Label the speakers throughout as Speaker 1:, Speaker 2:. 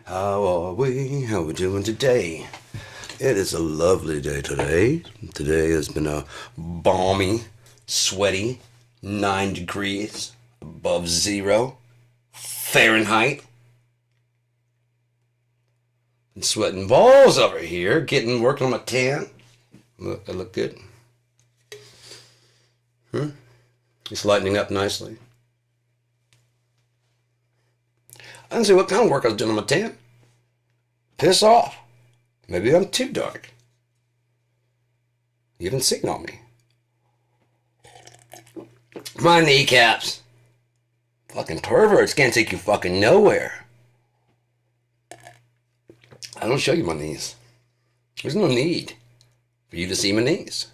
Speaker 1: How are we? How we doing today? It is a lovely day today. Today has been a balmy, sweaty, 9 degrees above zero Fahrenheit. Been sweating balls over here, working on my tan. I look good. It's lightening up nicely. I didn't see what kind of work I was doing on my tan. Piss off. Maybe I'm too dark. You haven't seen on me. My kneecaps. Fucking perverts can't take you fucking nowhere. I don't show you my knees. There's no need for you to see my knees.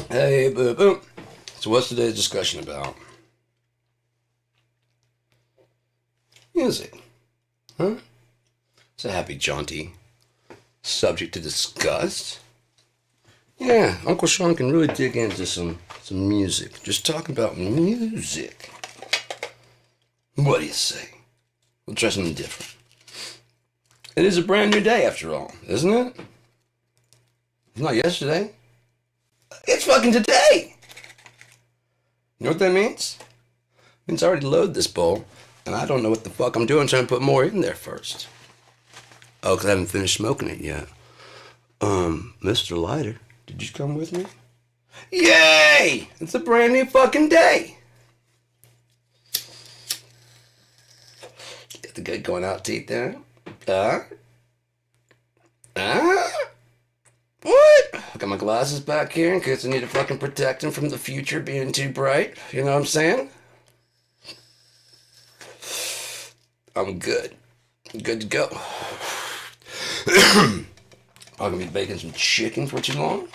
Speaker 1: Hey, boo boo. So what's today's discussion about? Music. Huh? It's a happy, jaunty subject to discuss. Yeah, Uncle Sean can really dig into some music. Just talk about music. What do you say? We'll try something different. It is a brand new day after all, isn't it? It's not yesterday. It's fucking today! You know what that means? It means I already loaded this bowl, and I don't know what the fuck I'm doing trying to put more in there first. Oh, because I haven't finished smoking it yet. Mr. Lighter, did you come with me? Yay! It's a brand new fucking day! Get the good going out teeth there. What? I got my glasses back here in case I need to fucking protect them from the future being too bright. You know what I'm saying? I'm good. Good to go. I'm gonna be baking some chicken for too long.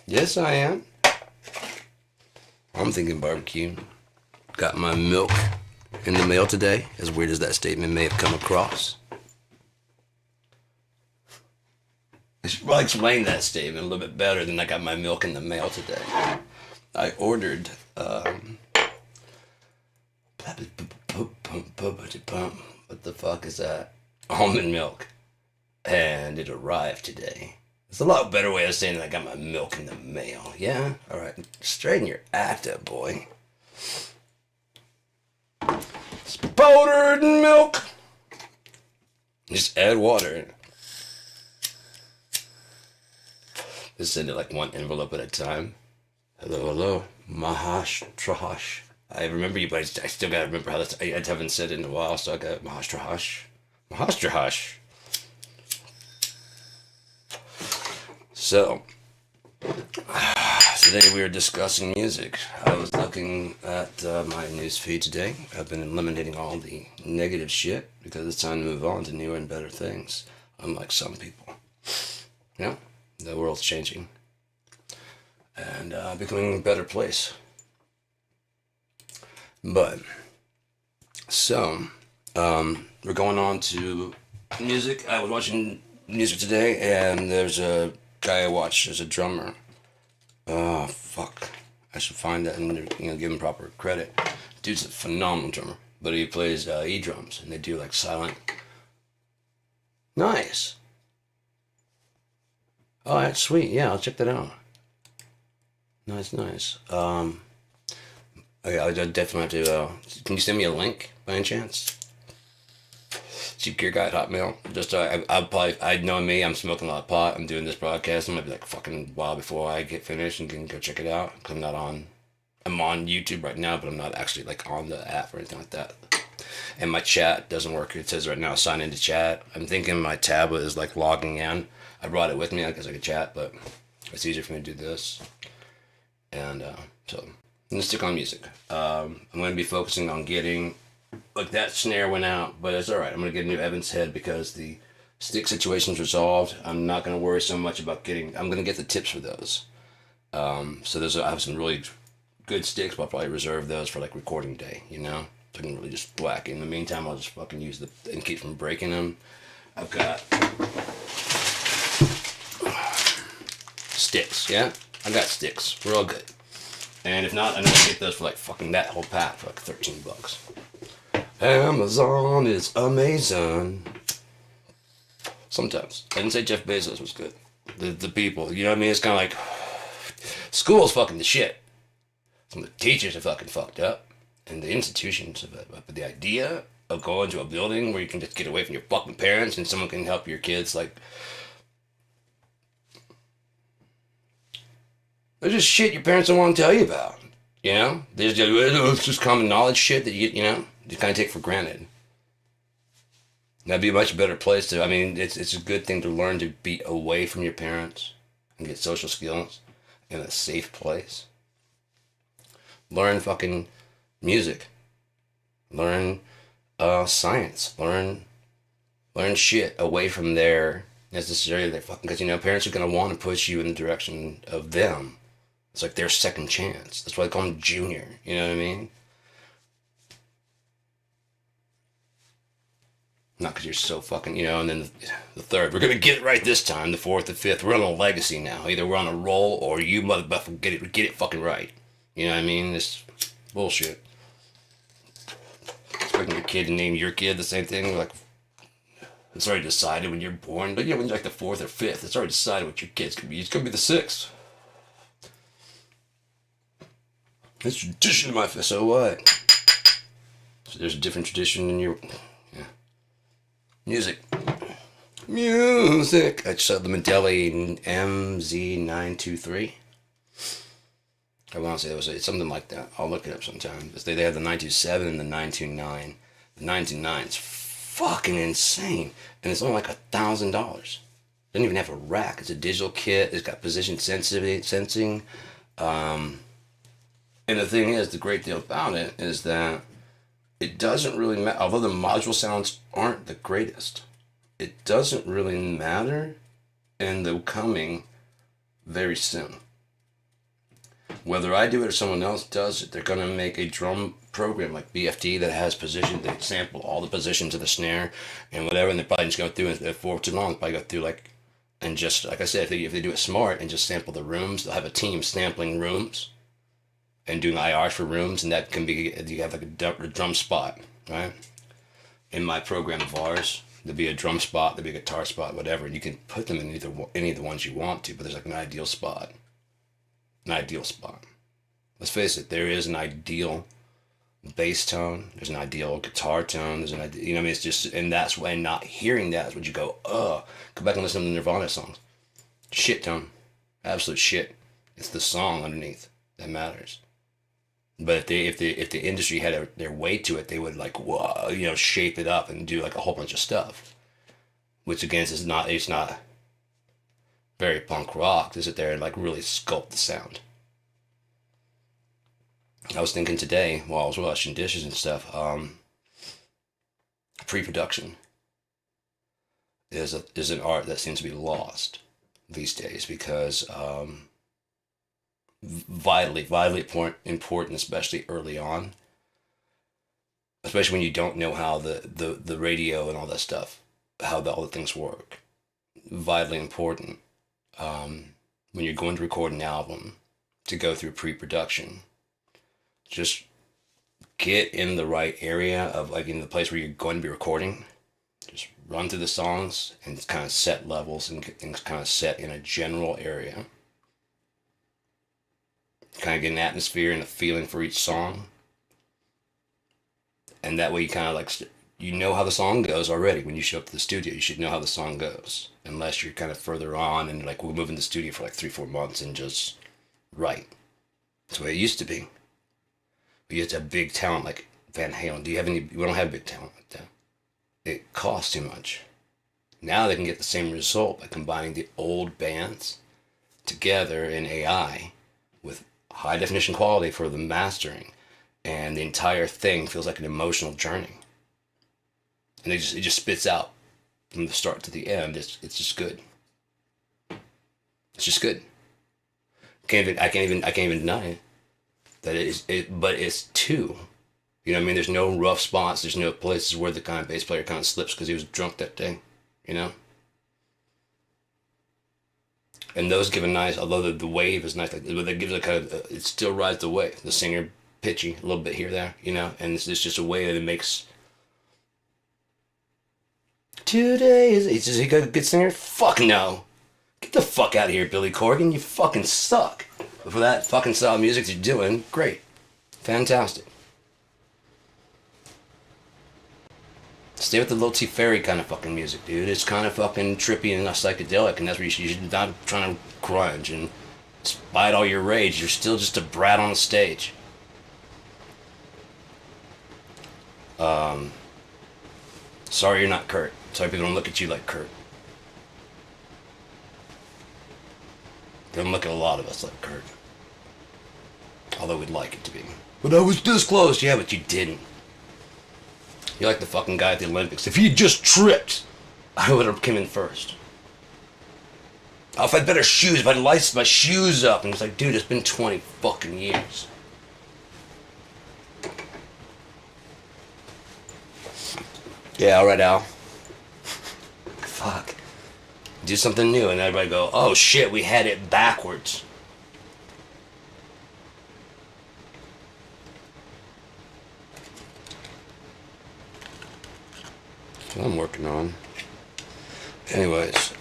Speaker 1: Yes, I am. I'm thinking barbecue. Got my milk in the mail today, as weird as that statement may have come across. I should probably explain that statement a little bit better than I got my milk in the mail today. I ordered, what the fuck is that? Almond milk. And it arrived today. It's a lot better way of saying that I got my milk in the mail. Yeah? Alright. Straighten your act up, boy. It's powdered milk. Just add water. Just send it like one envelope at a time. Hello. Mahash Trahash. I remember you, but I still gotta remember how that's. I haven't said it in a while, so I got Mahash Trahash. Mahash Trahash. So, today we are discussing music. I was looking at my news feed today. I've been eliminating all the negative shit because it's time to move on to newer and better things, unlike some people. Yeah, the world's changing and becoming a better place. But, so, we're going on to music. I was watching music today, and there's a guy I watch as a drummer. Oh, fuck. I should find that and, give him proper credit. Dude's a phenomenal drummer, but he plays E-drums, and they do, like, silent. Nice. Oh, that's sweet. Yeah, I'll check that out. Nice. Okay, I definitely have to, can you send me a link, by any chance? Gear Guy at Hotmail. Just, I'd know me, I'm smoking a lot of pot, I'm doing this broadcast, I'm gonna be like fucking while before I get finished and can go check it out. Cause I'm on YouTube right now, but I'm not actually like on the app or anything like that. And my chat doesn't work. It says right now, sign into chat. I'm thinking my tablet is like logging in. I brought it with me because I could chat, but it's easier for me to do this. And, so, I'm gonna stick on music. I'm gonna be focusing on getting, like that snare went out, but it's alright. I'm gonna get a new Evans head because the stick situation's resolved. I'm not gonna worry so much about I'm gonna get the tips for those. So I have some really good sticks, but I'll probably reserve those for like recording day, So I can really just whack. In the meantime, I'll just fucking use and keep from breaking them. I've got sticks, yeah? I got sticks. We're all good. And if not, I know I get those for like fucking that whole pack for like $13. Amazon is amazing. Sometimes. I didn't say Jeff Bezos was good. The people, you know what I mean? It's kind of like, school's fucking the shit. Some of the teachers are fucking fucked up. And the institutions of it. But the idea of going to a building where you can just get away from your fucking parents and someone can help your kids, like, there's just shit your parents don't want to tell you about. You know? There's just, it's just common knowledge shit that you know, you kind of take for granted. That'd be a much better place to, I mean, it's a good thing to learn to be away from your parents and get social skills in a safe place. Learn fucking music. Learn science. Learn shit away from their necessarily their fucking, because you know parents are gonna want to push you in the direction of them. It's like their second chance. That's why they call them junior. You know what I mean? Not because you're so fucking, you know, and then the third, we're going to get it right this time. The fourth, the fifth, we're on a legacy now. Either we're on a roll or you motherfucker get it fucking right. You know what I mean? This bullshit. Expecting your kid to name your kid the same thing, like, it's already decided when you're born. But yeah, when you're like the fourth or fifth, it's already decided what your kid's going to be. It's going to be the sixth. It's tradition in my face, so what? So there's a different tradition in your... Music. I just saw the Mandela MZ923. I want to say it's something like that. I'll look it up sometime. They have the 927 and the 929. The 929 is fucking insane. And it's only like $1,000. Doesn't even have a rack. It's a digital kit. It's got position sensing. And the thing is, the great deal about it is that it doesn't really matter, although the module sounds aren't the greatest, it doesn't really matter, and they're coming very soon. Whether I do it or someone else does it, they're going to make a drum program like BFD that has position, they sample all the positions of the snare and whatever, and they're probably just go through, and for too long, probably go through like, and just, like I said, if they do it smart and just sample the rooms, they'll have a team sampling rooms and doing IRs for rooms, and that can be, you have like a drum spot, right? In my program of ours, there'll be a drum spot, there'll be a guitar spot, whatever, and you can put them in any of the ones you want to, but there's like an ideal spot. An ideal spot. Let's face it, there is an ideal bass tone, there's an ideal guitar tone, there's an ideal, you know what I mean? It's just, and that's when not hearing that is when you go, ugh, go back and listen to the Nirvana songs. Shit tone. Absolute shit. It's the song underneath that matters. But if the industry had their way to it, they would like, whoa, you know, shape it up and do like a whole bunch of stuff. Which again is not, it's not very punk rock to sit there and like really sculpt the sound. I was thinking today while I was washing dishes and stuff, pre-production is an art that seems to be lost these days because vitally important, especially early on, especially when you don't know how the radio and all that stuff, how all the things work. Vitally important when you're going to record an album to go through pre-production. Just get in the right area of like in the place where you're going to be recording. Just run through the songs and kind of set levels and get things kind of set in a general area. Kind of get an atmosphere and a feeling for each song. And that way you kind of like, you know how the song goes already. When you show up to the studio, you should know how the song goes. Unless you're kind of further on and like we'll move in the studio for like 3-4 months and just write. That's the way it used to be. We used to have big talent like Van Halen. We don't have big talent like that. It costs too much. Now they can get the same result by combining the old bands together in AI with high definition quality for the mastering, and the entire thing feels like an emotional journey. And it just spits out from the start to the end. It's just good. It's just good. I can't even deny it. That but it's two. You know what I mean? There's no rough spots. There's no places where the kind of bass player kind of slips because he was drunk that day. You know? And those give a nice, although the wave is nice, like that gives a kind of, it still rides the wave. The singer pitchy a little bit here there, you know, and it's just a way that it makes. Today is he a good singer? Fuck no. Get the fuck out of here, Billy Corgan. You fucking suck. But for that fucking style of music you're doing, great. Fantastic. Stay with the Lil T Fairy kind of fucking music, dude. It's kind of fucking trippy and psychedelic, and that's where you should not trying to grunge. And despite all your rage, you're still just a brat on the stage. Sorry you're not Kurt. Sorry people don't look at you like Kurt. They don't look at a lot of us like Kurt. Although we'd like it to be. But I was this close. Yeah, but you didn't. You're like the fucking guy at the Olympics. If he just tripped, I would have come in first. Oh, if I had better shoes, if I'd laced my shoes up. And it's like, dude, it's been 20 fucking years. Yeah, alright, Al. Fuck. Do something new, and everybody go, oh shit, we had it backwards. That's what I'm working on. Anyways,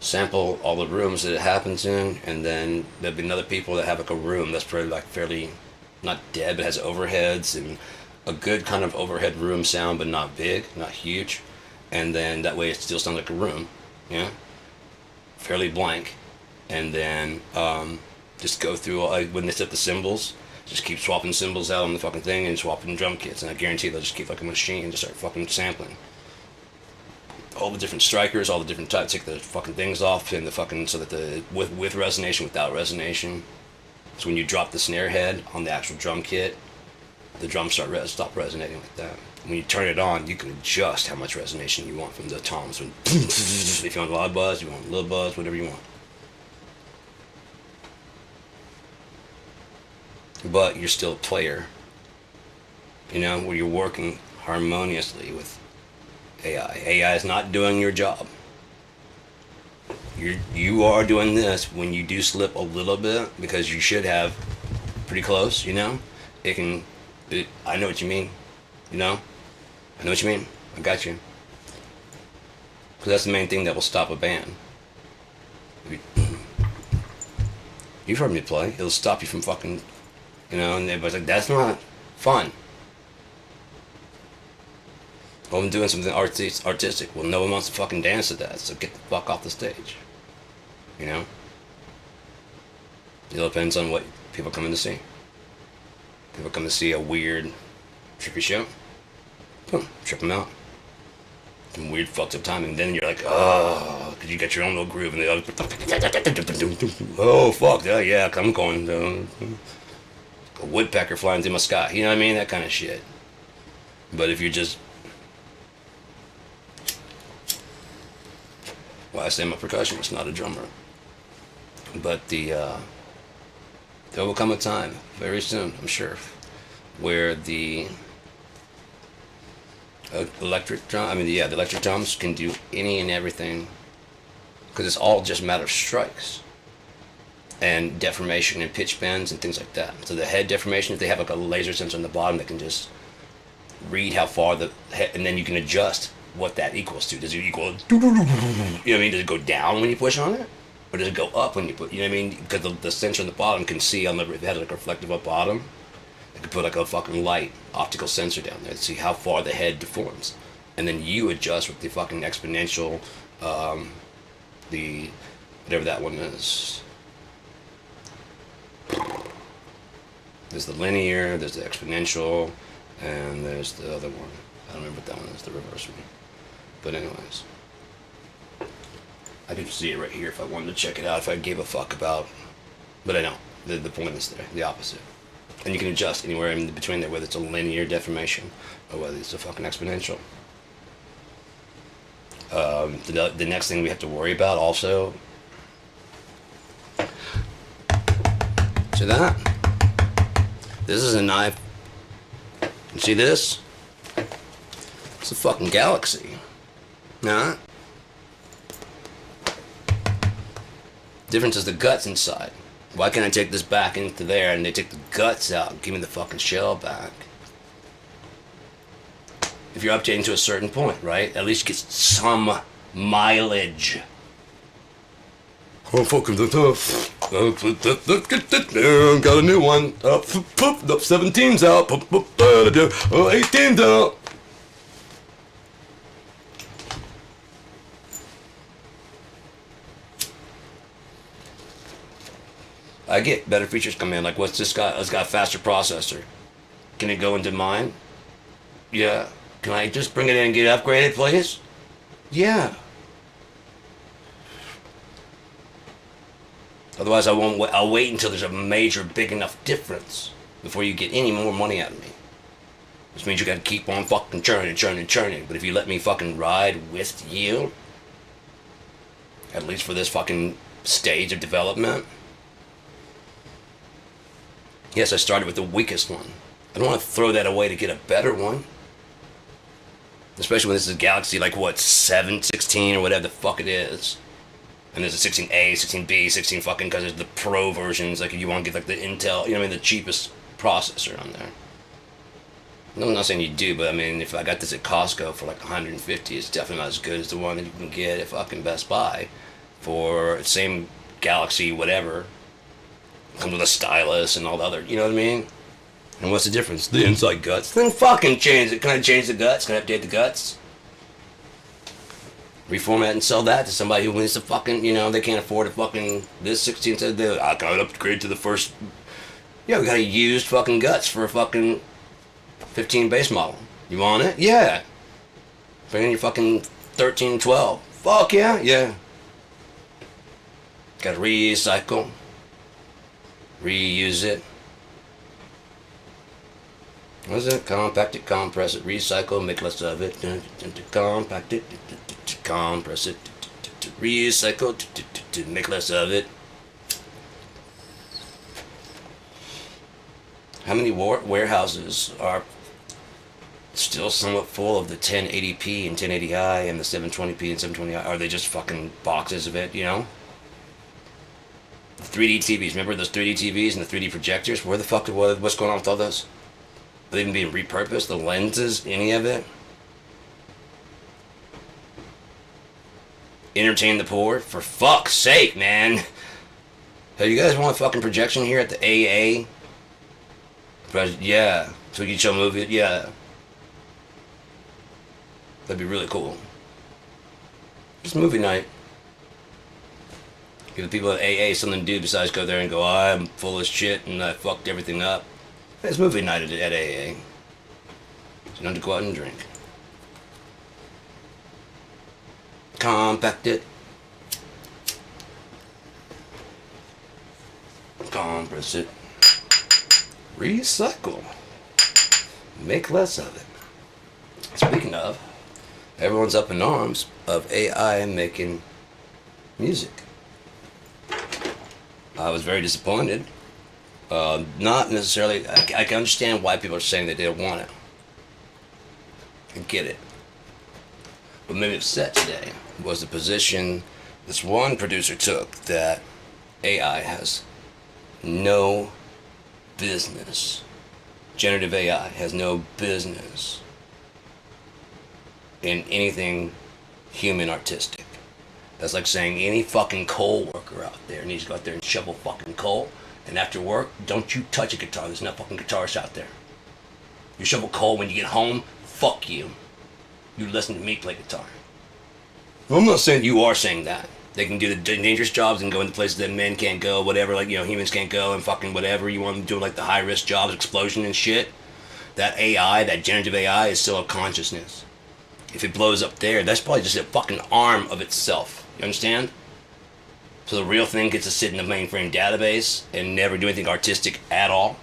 Speaker 1: sample all the rooms that it happens in, and then there'll be another people that have like a room that's probably like fairly, not dead, but has overheads and a good kind of overhead room sound, but not big, not huge. And then that way it still sounds like a room, yeah, fairly blank. And then just go through when they set the cymbals, just keep swapping cymbals out on the fucking thing and swapping drum kits, and I guarantee they'll just keep like a machine and just start fucking sampling all the different strikers, all the different types, take the fucking things off, and the fucking so that the with resonation, without resonation. So when you drop the snare head on the actual drum kit, the drums stop resonating like that. When you turn it on, you can adjust how much resonation you want from the toms. If you want a lot of buzz, you want a little buzz, whatever you want. But you're still a player, you know, where you're working harmoniously with AI. AI is not doing your job. You are doing this when you do slip a little bit, because you should have pretty close, you know. I know what you mean, you know. I know what you mean. I got you. Because that's the main thing that will stop a band. You've heard me play. It'll stop you from fucking, you know, and everybody's like, that's not fun. Well, I'm doing something artistic. Well, no one wants to fucking dance to that, so get the fuck off the stage. You know? It all depends on what people come in to see. People come to see a weird, trippy show. Boom, trip them out. Some weird fucked up time, and then you're like, oh, because you got your own little groove, and the other, oh, fuck, yeah, I'm going, a woodpecker flying through my sky, you know what I mean? That kind of shit. But if you're just, well, I say I'm a percussionist, not a drummer. But there will come a time, very soon, I'm sure, where the the electric drums can do any and everything, because it's all just a matter of strikes and deformation and pitch bends and things like that. So the head deformation, if they have like a laser sensor on the bottom that can just read how far the head, and then you can adjust what that equals to. Does it equal, you know what I mean? Does it go down when you push on it, or does it go up when you put, you know what I mean? Because the sensor on the bottom can see on the, if it has like a reflective up bottom, it could put like a fucking light optical sensor down there to see how far the head deforms, and then you adjust with the fucking exponential, the whatever that one is. There's the linear, there's the exponential, and there's the other one. I don't remember what that one is, the reverse one. But anyways, I could see it right here if I wanted to check it out, if I gave a fuck about, but I don't. The point is there, the opposite. And you can adjust anywhere in between there, whether it's a linear deformation or whether it's a fucking exponential. The next thing we have to worry about also, see that? This is a knife. You see this? It's a fucking galaxy. Nah. difference is the guts inside. Why can't I take this back into there and they take the guts out and give me the fucking shell back? If you're updating to a certain point, right? At least get some mileage. Oh, fucking tough. Got a new one. 17's out. 18's out. I get better features come in. Like, what's this got? It's got a faster processor. Can it go into mine? Yeah. Can I just bring it in and get upgraded, please? Yeah. Otherwise, I'll wait until there's a major, big enough difference before you get any more money out of me. Which means you gotta keep on fucking churning. But if you let me fucking ride with you, at least for this fucking stage of development. Yes, I started with the weakest one. I don't want to throw that away to get a better one. Especially when this is a Galaxy, like what, 7, 16, or whatever the fuck it is. And there's a 16A, 16B, 16 fucking, because there's the Pro versions, like if you want to get like the Intel, you know what I mean, the cheapest processor on there. No, I'm not saying you do, but I mean, if I got this at Costco for like 150, it's definitely not as good as the one that you can get at fucking Best Buy for the same Galaxy, whatever. Comes with a stylus and all the other, you know what I mean? And what's the difference? The inside guts. Then fucking change it. Can I change the guts? Can I update the guts? Reformat and sell that to somebody who wants to fucking, you know, they can't afford a fucking, this 16 said, I gotta upgrade to the first, yeah, we got a used fucking guts for a fucking 15 base model. You want it? Yeah. Bring in your fucking 13, 12. Fuck yeah, yeah. Gotta recycle. Reuse it. What is it? Compact it, compress it, recycle, make less of it. Compact it, compress it, recycle, make less of it. How many warehouses are still somewhat full of the 1080p and 1080i and the 720p and 720i? Are they just fucking boxes of it, you know? 3D TVs, remember those 3D TVs and the 3D projectors? Where the fuck, what's going on with all those? Are they even being repurposed? The lenses, any of it? Entertain the poor? For fuck's sake, man. Hey, you guys want a fucking projection here at the AA? Yeah. So we can show a movie? Yeah. That'd be really cool. Just movie night. Give the people at AA something to do besides go there and go, I'm full of shit and I fucked everything up. It's movie night at AA. So you don't have to go out and drink. Compact it. Compress it. Recycle. Make less of it. Speaking of, everyone's up in arms of AI making music. I was very disappointed. Not necessarily, I can understand why people are saying that they don't want it. I get it. What made me upset today was the position this one producer took that AI has no business. Generative AI has no business in anything human artistic. That's like saying any fucking coal worker out there needs to go out there and shovel fucking coal. And after work, don't you touch a guitar. There's no fucking guitarists out there. You shovel coal when you get home, fuck you. You listen to me play guitar. Well, I'm not saying you are saying that. They can do the dangerous jobs and go into places that men can't go, whatever, like, you know, humans can't go and fucking whatever. You want them to do like the high risk jobs, explosion and shit. That AI, that generative AI is still a consciousness. If it blows up there, that's probably just a fucking arm of itself. You understand? So the real thing gets to sit in the mainframe database and never do anything artistic at all.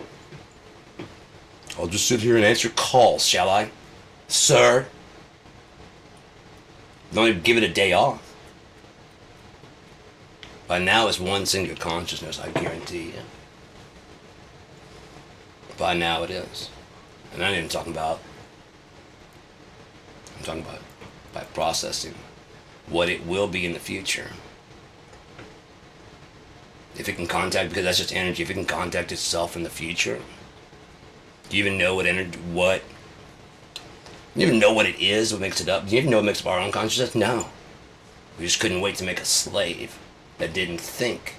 Speaker 1: I'll just sit here and answer calls, shall I? Sir? Don't even give it a day off. By now it's one single consciousness, I guarantee you. By now it is. And I ain't even talking about, I'm talking about by processing what it will be in the future. If it can contact, because that's just energy, if it can contact itself in the future, do you even know what energy, what, you even know what it is, what makes it up? Do you even know what makes up our own consciousness? No. We just couldn't wait to make a slave that didn't think.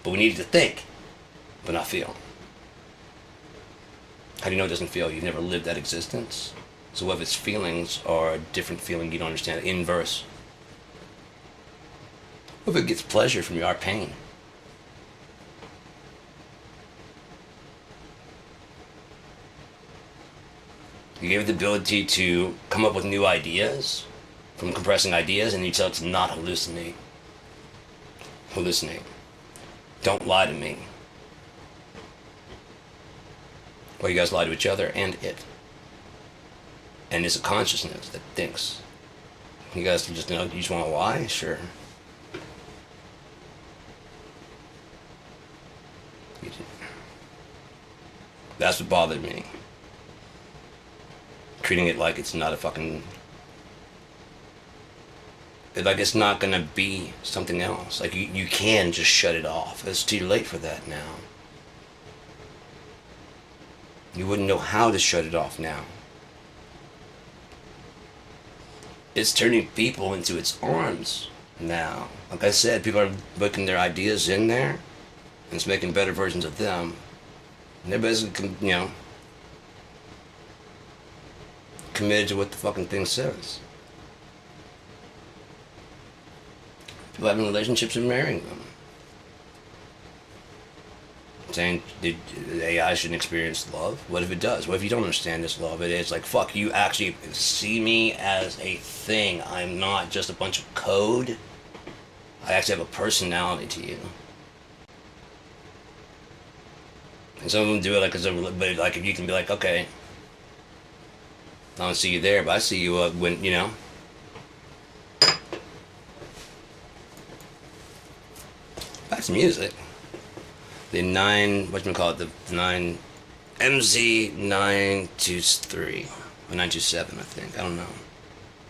Speaker 1: But we needed to think, but not feel. How do you know it doesn't feel? You've never lived that existence. So what if its feelings are a different feeling you don't understand? Inverse. What if it gets pleasure from our pain? You gave it the ability to come up with new ideas from compressing ideas, and you tell it to not hallucinate. Hallucinate. Don't lie to me. Well, you guys lie to each other and it. And it's a consciousness that thinks. You guys just know, you just want to lie? Sure. That's what bothered me. Treating it like it's not a fucking, like it's not gonna be something else. Like you can just shut it off. It's too late for that now. You wouldn't know how to shut it off now. It's turning people into its arms now. Like I said, people are putting their ideas in there, and it's making better versions of them. And they're basically, committed to what the fucking thing says. People having relationships and marrying them. Saying the AI shouldn't experience love. What if it does? What if you don't understand this love? It is like, fuck, you actually see me as a thing. I'm not just a bunch of code. I actually have a personality to you. And some of them do it like as a, but like if you can be like, okay, I don't see you there, but I see you when, that's music. The 9, whatchamacallit, the 9, MZ923, or 927, I think, I don't know.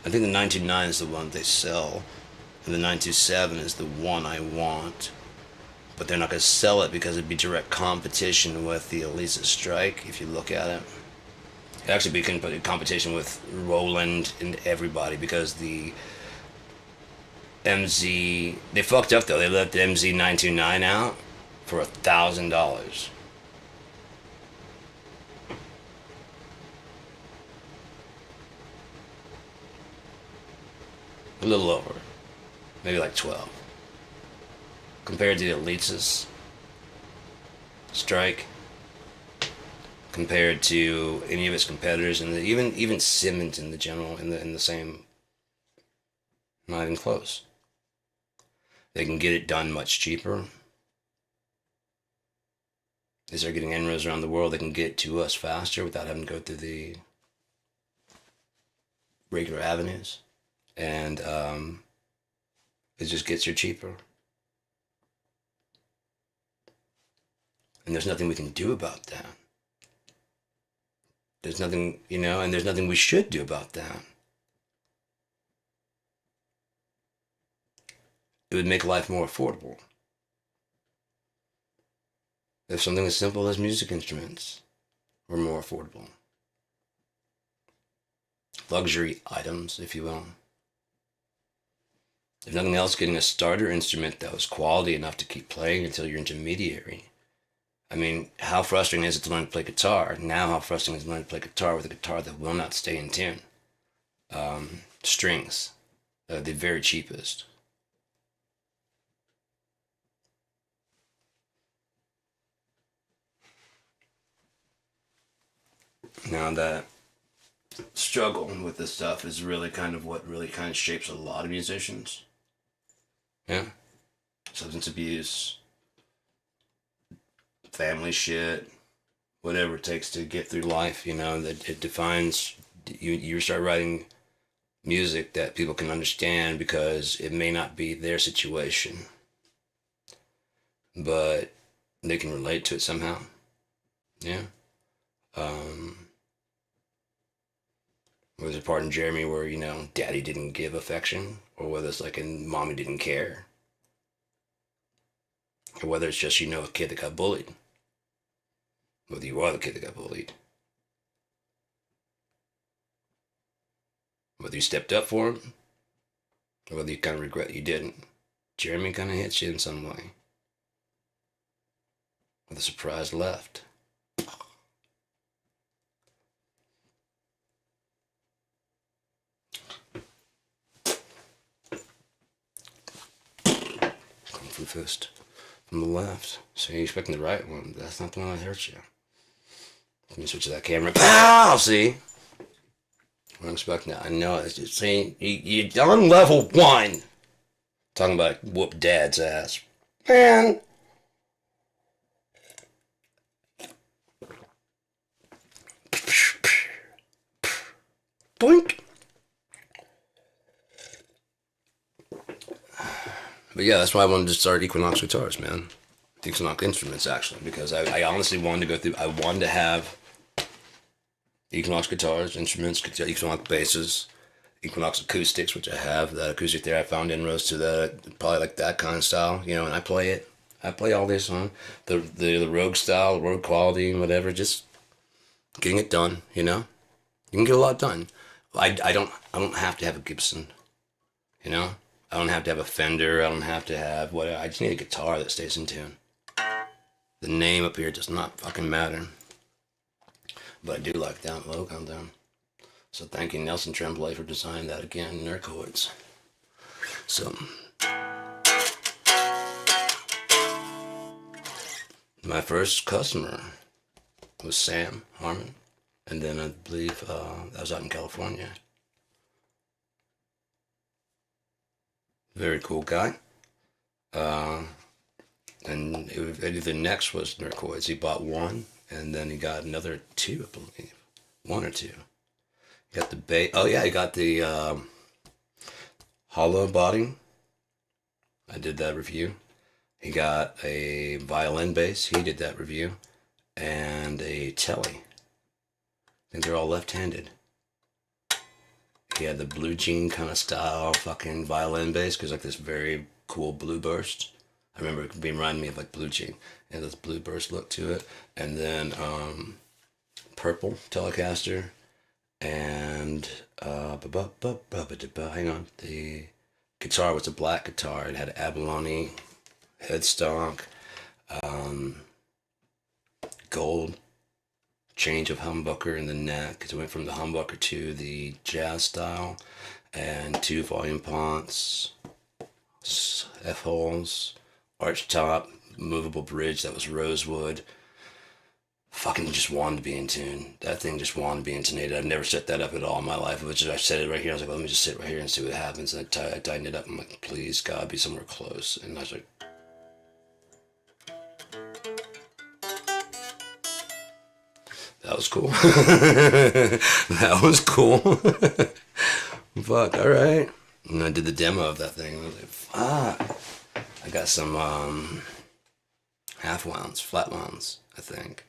Speaker 1: I think the 929 is the one they sell, and the 927 is the one I want. But they're not going to sell it because it'd be direct competition with the Elisa Strike, if you look at it. It'd actually be in competition with Roland and everybody, because the MZ, they fucked up though. They let the MZ929 out for $1,000. A little over, maybe like 12. Compared to the Elisa's Strike, compared to any of its competitors, and even Simmons in the general in the same, not even close. They can get it done much cheaper. As they're getting inroads around the world, they can get it to us faster without having to go through the regular avenues, and it just gets here cheaper. And there's nothing we can do about that. There's nothing, and there's nothing we should do about that. It would make life more affordable. If something as simple as music instruments were more affordable. Luxury items, if you will. If nothing else, getting a starter instrument that was quality enough to keep playing until you're intermediary. I mean, how frustrating is it to learn to play guitar? Now how frustrating is it to learn to play guitar with a guitar that will not stay in tune? Strings. The very cheapest. Now that struggle with this stuff is really kind of what really kind of shapes a lot of musicians. Yeah. Substance abuse, family shit, whatever it takes to get through life, that it defines, you start writing music that people can understand because it may not be their situation, but they can relate to it somehow. Yeah. There's a part in Jeremy where, daddy didn't give affection, or whether it's like, and mommy didn't care. or whether it's just a kid that got bullied, whether you are the kid that got bullied, whether you stepped up for him, or whether you kind of regret you didn't. Jeremy kind of hits you in some way with a surprise left. Kung Fu fist from the left. So you're expecting the right one. That's not the one that hurts you. Let me switch to that camera. Pow! See? I'm expecting that. I know. It's just saying you're on level 1. Talking about whoop dad's ass. Man. Boink. But yeah, that's why I wanted to start Equinox guitars, man. Equinox instruments, actually, because I honestly wanted to go through. I wanted to have Equinox guitars, instruments, Equinox basses, Equinox acoustics, which I have. That acoustic there, I found inroads to that, probably like that kind of style, and I play it. I play all this on the Rogue style, Rogue quality, whatever. Just getting it done, You can get a lot done. I don't have to have a Gibson, I don't have to have a Fender. I don't have to have whatever. I just need a guitar that stays in tune. The name up here does not fucking matter. But I do like that logo down. So thank you, Nelson Tremblay, for designing that again, Nerd Chords. So my first customer was Sam Harmon, and then I believe that was out in California. Very cool guy. And the next was Nerd Chords. He bought one, and then he got another 2, I believe. 1 or 2. He got the bass. Oh yeah, he got the hollow body. I did that review. He got a violin bass. He did that review. And a telly. I think they're all left-handed. He had the Blue Jean kind of style fucking violin bass, because like this very cool blue burst. I remember it being reminding me of like Blue Jean. It had this blue burst look to it. And then purple Telecaster. And hang on. The guitar was a black guitar. It had abalone headstock, gold change of humbucker in the neck, because it went from the humbucker to the jazz style, and 2 volume ponts, F-holes, arch top, movable bridge that was rosewood. Fucking just wanted to be in tune. That thing just wanted to be intonated. I've never set that up at all in my life. I set it right here. I was like, well, let me just sit right here and see what happens. And I tightened it up. I'm like, please, God, be somewhere close. And I was like, that was cool. That was cool. Fuck, all right. And I did the demo of that thing. I was like, fuck. I got some half wounds, flat wounds, I think,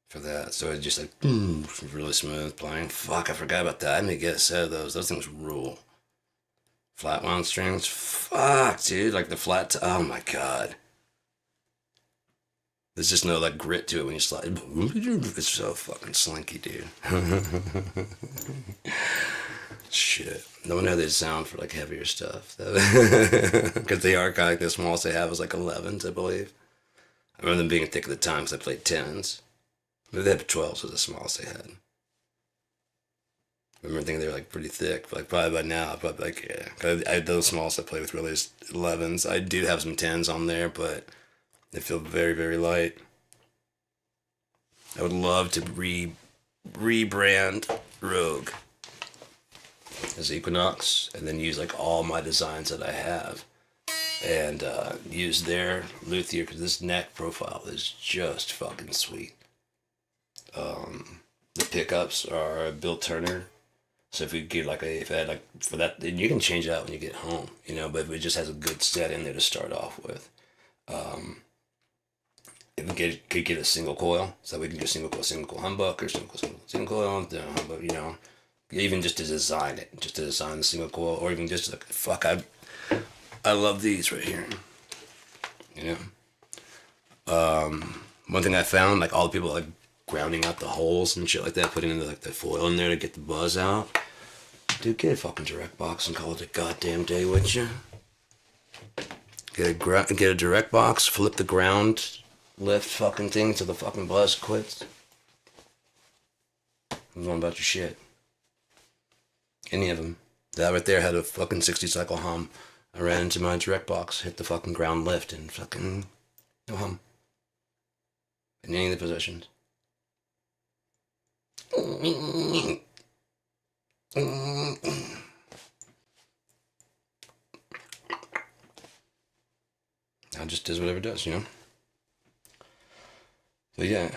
Speaker 1: for that. So it just like, really smooth playing. Fuck, I forgot about that. I didn't get a set of those. Those things rule. Flat wound strings. Fuck, dude. Like the flat, oh my God. There's just no like grit to it when you slide. It's so fucking slinky, dude. Shit. No wonder they sound for like heavier stuff. Because they are kind of like the smallest they have was like 11s, I believe. I remember them being thick at the time because I played 10s. Maybe they had 12s was the smallest they had. I remember thinking they were like pretty thick, but like probably by now, probably like, yeah. 'Cause I those smallest I played with really is 11s. I do have some 10s on there, but they feel very, very light. I would love to rebrand Rogue as Equinox, and then use like all my designs that I have, and use their luthier, because this neck profile is just fucking sweet. The pickups are Bill Turner. So if we get like if I had like for that, you can change it out when you get home, but it just has a good set in there to start off with. If we could get a single coil, so we can get single coil humbucker, single coil, humbucker, even just to design it, just to design the single coil, or even just like, fuck, I love these right here. You know. One thing I found, like all the people like grounding out the holes and shit like that, putting in the, like the foil in there to get the buzz out. Dude, get a fucking direct box and call it a goddamn day, would you? Get a direct box, flip the ground, lift fucking thing till the fucking buzz quits. I'm going about your shit. Any of them. That right there had a fucking 60 cycle hum. I ran into my direct box, hit the fucking ground lift, and fucking no hum. In any of the positions. It just does whatever it does, you know? But yeah.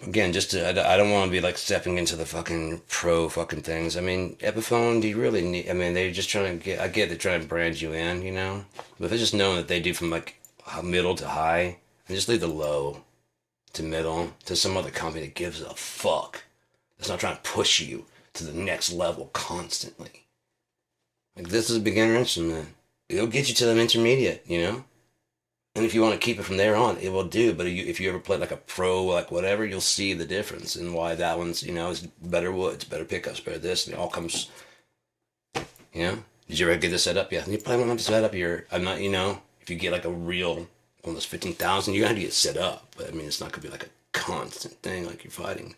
Speaker 1: Again, just to, I don't want to be like stepping into the fucking pro fucking things. I mean, Epiphone, do you really need, I mean, they're just trying to get, I get they're trying to brand you in, you know? But if it's just knowing that they do from like middle to high, and just leave the low to middle to some other company that gives a fuck. That's not trying to push you to the next level constantly. Like, this is a beginner instrument. It'll get you to the intermediate, you know? And if you want to keep it from there on, it will do. But if you ever play like a pro, like whatever, you'll see the difference and why that one's, you know, is better woods, better pickups, better this, and it all comes, you know? Did you ever get this set up? Yeah. You probably won't have to set up your, I'm not, you know, if you get like a real, one of those 15,000, you're going to have to get set up. But I mean, it's not going to be like a constant thing like you're fighting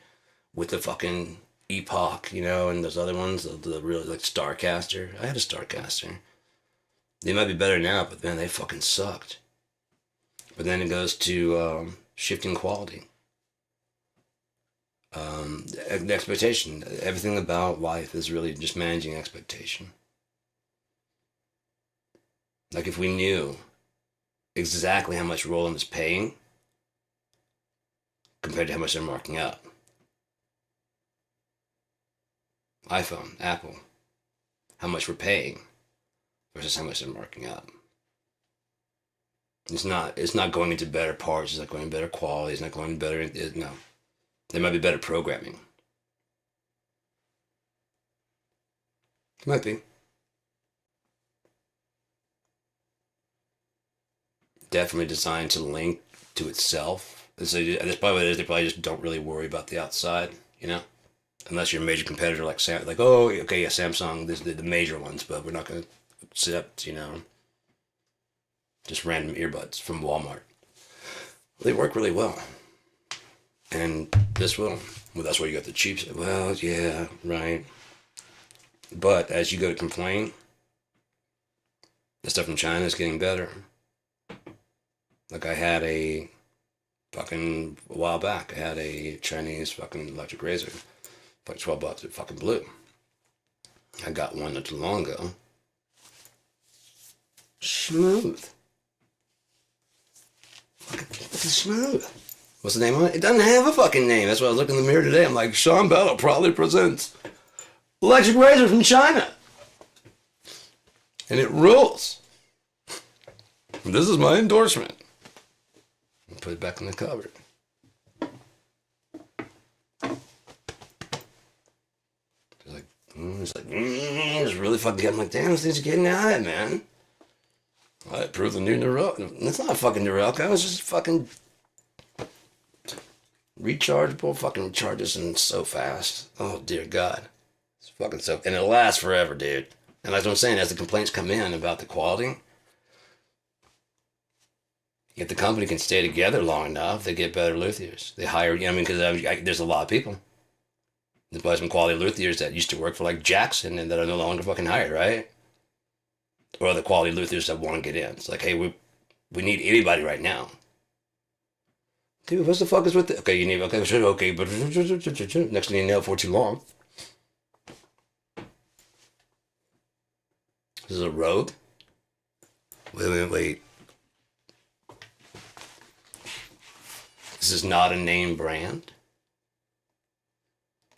Speaker 1: with the fucking Epoch, you know, and those other ones, the really like Starcaster. I had a Starcaster. They might be better now, but man, they fucking sucked. But then it goes to shifting quality. The expectation. Everything about life is really just managing expectation. Like if we knew exactly how much Roland is paying compared to how much they're marking up. iPhone, Apple, how much we're paying versus how much they're marking up. It's not going into better parts, it's not going into better quality, it's not going into better, no. There might be better programming. Might be. Definitely designed to link to itself. So that's probably what it is. They probably just don't really worry about the outside, you know? Unless you're a major competitor like like, oh, okay, yeah, Samsung, this the major ones, but we're not going to accept, you know, just random earbuds from Walmart. They work really well. And this will. Well, that's why you got the cheap. Well, yeah, right. But as you go to complain, the stuff from China is getting better. Like I had a while back, I had a Chinese fucking electric razor, like $12. It fucking blew. I got one not too long ago. Smooth. Fucking smooth. What's the name on it? It doesn't have a fucking name. That's why I was looking in the mirror today. I'm like, Sean Bell probably presents electric razor from China. And it rules. This is my endorsement. Put it back in the cupboard. It's really fucking good. I'm like, damn, this thing's getting out of it, man. I approved the new Norelco. It's not a fucking Norelco. It's just fucking rechargeable. Fucking recharges and so fast. Oh, dear God. It's fucking so... And it lasts forever, dude. And that's what I'm saying. As the complaints come in about the quality, if the company can stay together long enough, they get better luthiers. They hire, you know, I mean, because there's a lot of people. There's probably some quality luthiers that used to work for like Jackson and that are no longer fucking hired, right? Or other quality luthiers that want to get in. It's like, hey, we need anybody right now. Dude, what the fuck is with it? Okay, you need, okay, but next thing you know, for too long. This is a Rogue? Wait. This is not a name brand?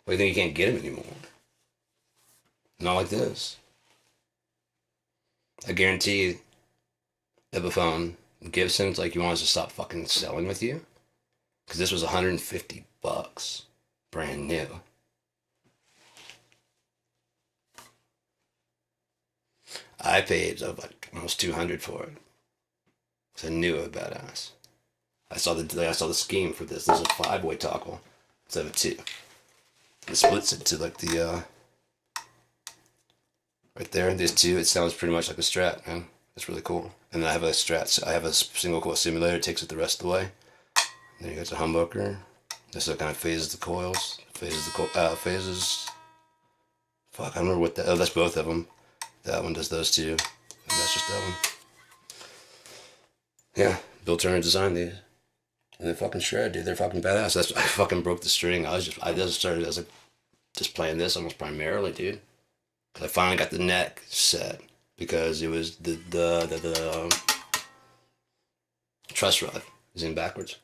Speaker 1: Well, you think you can't get them anymore? Not like this. I guarantee you, Epiphone, Gibson's like, you want us to stop fucking selling with you? Because this was $150, brand new. I paid like almost $200 for it. 'Cause I knew it was badass. I saw the scheme for this. There's a 5-way toggle instead of a 2. It splits it to like the right there. There's 2. It sounds pretty much like a Strat, man. It's really cool. And then I have a Strat. I have a single coil simulator. It takes it the rest of the way. And then you got the humbucker. This kind of phases the coils. Phases. Fuck, I don't remember what that. Oh, that's both of them. That one does those 2. And that's just that one. Yeah, Bill Turner designed these. And they fucking shred, dude. They're fucking badass. I fucking broke the string. I just started as just playing this almost primarily, dude. Cause I finally got the neck set because it was the truss rod is in backwards.